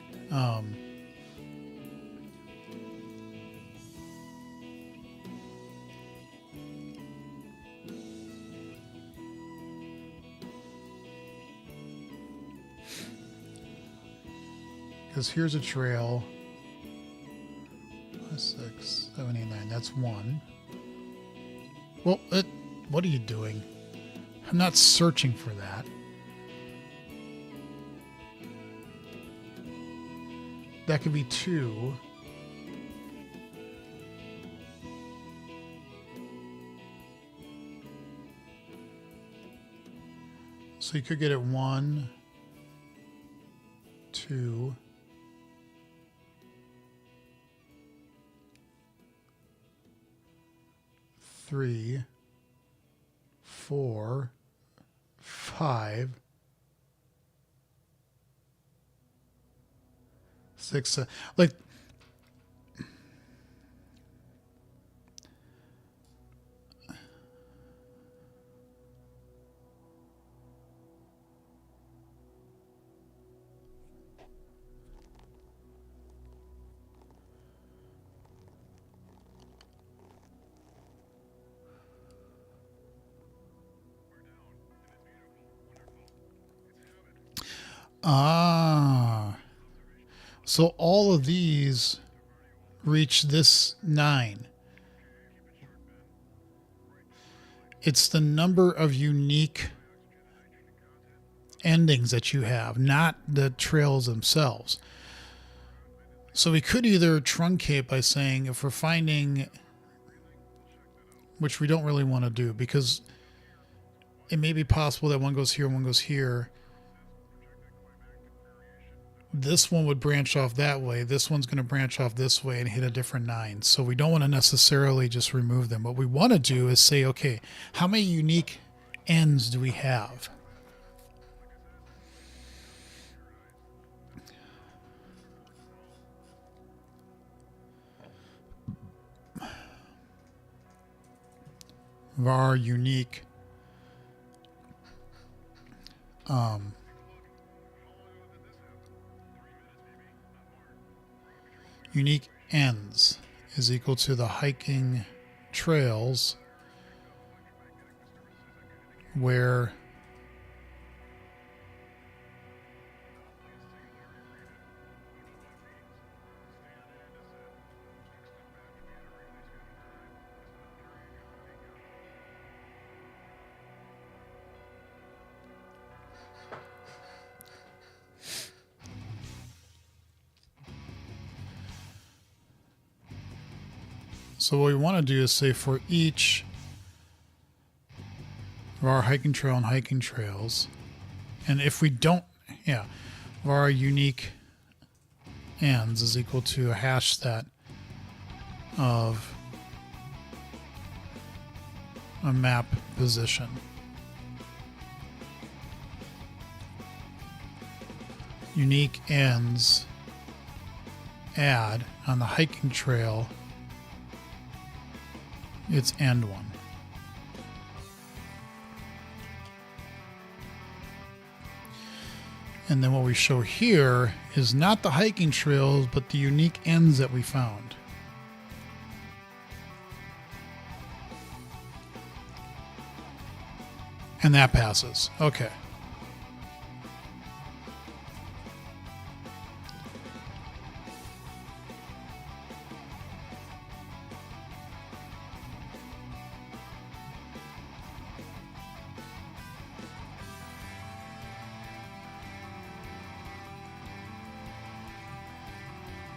Because here's a trail. 6, 7, 8, 9. That's 1. Well, what are you doing? I'm not searching for that. That could be 2. So you could get it 1, 2. 3, 4, 5, 6, like so all of these reach this 9. It's the number of unique endings that you have, not the trails themselves. So we could either truncate by saying if we're finding, which we don't really want to do because it may be possible that one goes here and one goes here. This one would branch off that way. This one's going to branch off this way and hit a different 9. So we don't want to necessarily just remove them. What we want to do is say, okay, how many unique ends do we have? Of our unique unique ends is equal to the hiking trails where . So what we want to do is say for each of our hiking trail and hiking trails, and if we don't, yeah, of our unique ends is equal to a hash set of a map position. Unique ends add on the hiking trail, it's end one. And then what we show here is not the hiking trails, but the unique ends that we found. And that passes. Okay.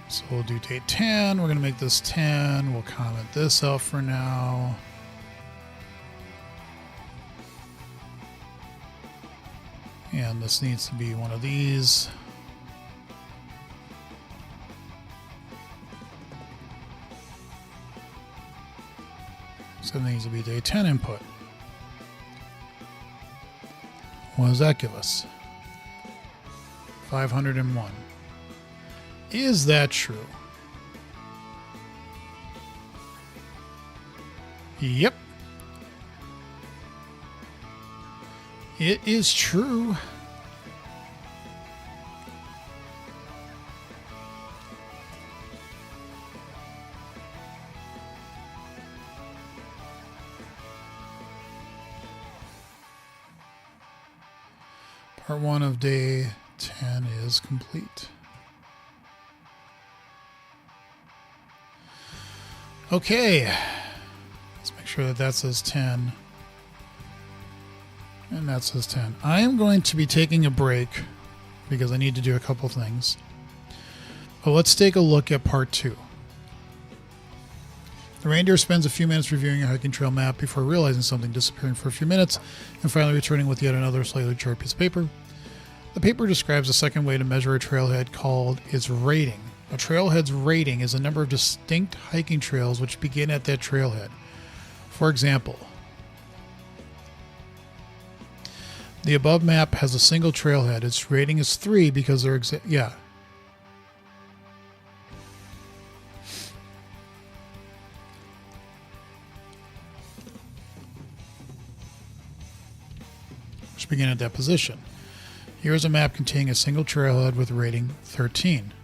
So we'll do date 10. We're going to make this 10. We'll comment this out for now. And this needs to be one of these. So it needs to be day 10 input. What does that give us? 501. Is that true? Yep. It is true. Part 1 of day 10 is complete. Okay, let's make sure that that says 10 and that says 10. I am going to be taking a break because I need to do a couple things. But let's take a look at part 2. The reindeer spends a few minutes reviewing a hiking trail map before realizing something, disappearing for a few minutes, and finally returning with yet another slightly charred piece of paper. The paper describes a second way to measure a trailhead called its rating. A trailhead's rating is a number of distinct hiking trails which begin at that trailhead. For example, the above map has a single trailhead. Its rating is 3 because they're yeah. Which begin at that position. Here is a map containing a single trailhead with rating 13.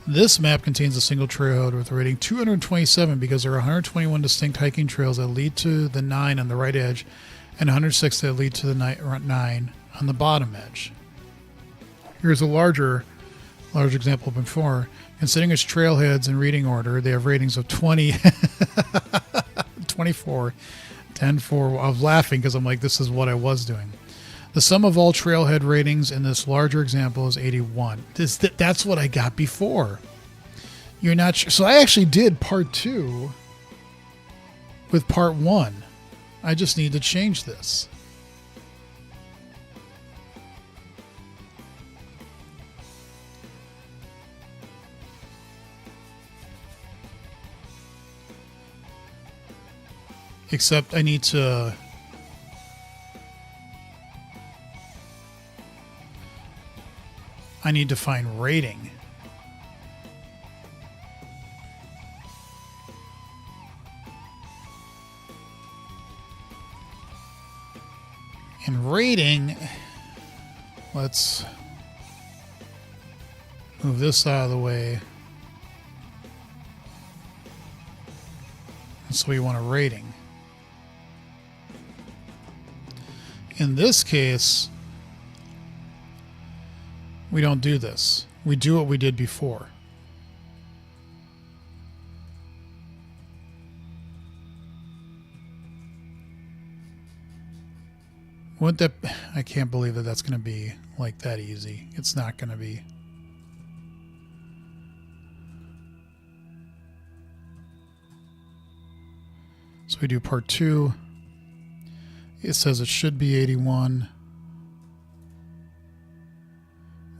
This map contains a single trailhead with a rating 227 because there are 121 distinct hiking trails that lead to the 9 on the right edge and 106 that lead to the 9 on the bottom edge. Here's a large example before. Considering its trailheads in reading order, they have ratings of 20, 24, 10, 4. I was laughing because I'm like, this is what I was doing. The sum of all trailhead ratings in this larger example is 81. That's what I got before. You're not sure. So I actually did part 2 with part 1. I just need to change this. Except I need to... find rating. And rating, let's move this out of the way. And so we want a rating. In this case, we don't do this. We do what we did before. Wouldn't that... I can't believe that that's going to be like that easy. It's not going to be. So we do part 2. It says it should be 81.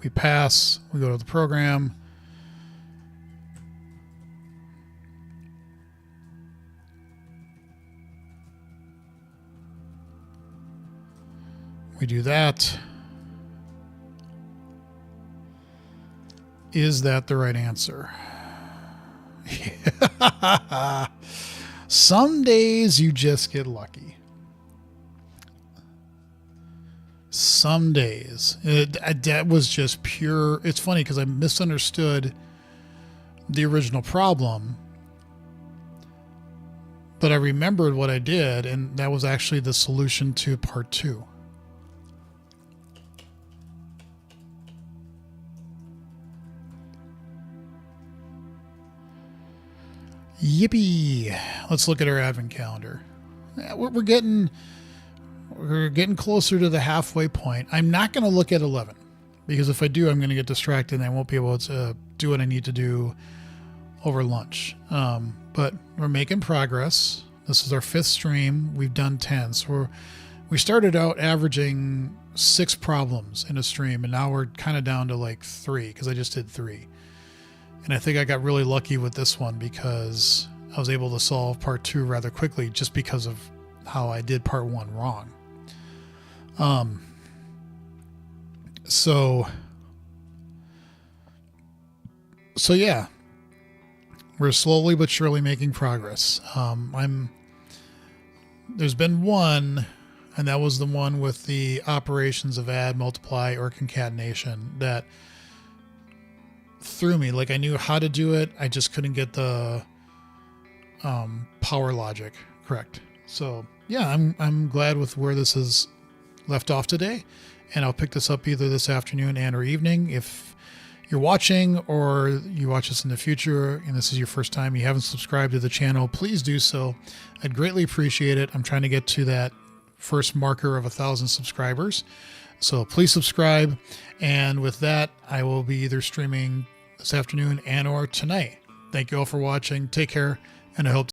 We pass. We go to the program. We do that. Is that the right answer? Some days you just get lucky. Some days. That was just pure. It's funny because I misunderstood the original problem, but I remembered what I did, and that was actually the solution to part 2. Yippee! Let's look at our advent calendar. We're getting closer to the halfway point. I'm not going to look at 11 because if I do, I'm going to get distracted and I won't be able to do what I need to do over lunch. But we're making progress. This is our 5th stream. We've done 10. So we started out averaging 6 problems in a stream, and now we're kind of down to like 3 because I just did 3. And I think I got really lucky with this one because I was able to solve part 2 rather quickly just because of how I did part 1 wrong. So yeah, we're slowly but surely making progress. There's been one, and that was the one with the operations of add, multiply, or concatenation that threw me. Like I knew how to do it, I just couldn't get the power logic correct. So yeah, I'm glad with where this is left off today, and I'll pick this up either this afternoon and or evening. If you're watching or you watch this in the future and this is your first time, you haven't subscribed to the channel, please do so. I'd greatly appreciate it. I'm trying to get to that first marker of 1,000 subscribers, so please subscribe. And with that, I will be either streaming this afternoon and or tonight. Thank you all for watching. Take care, and I hope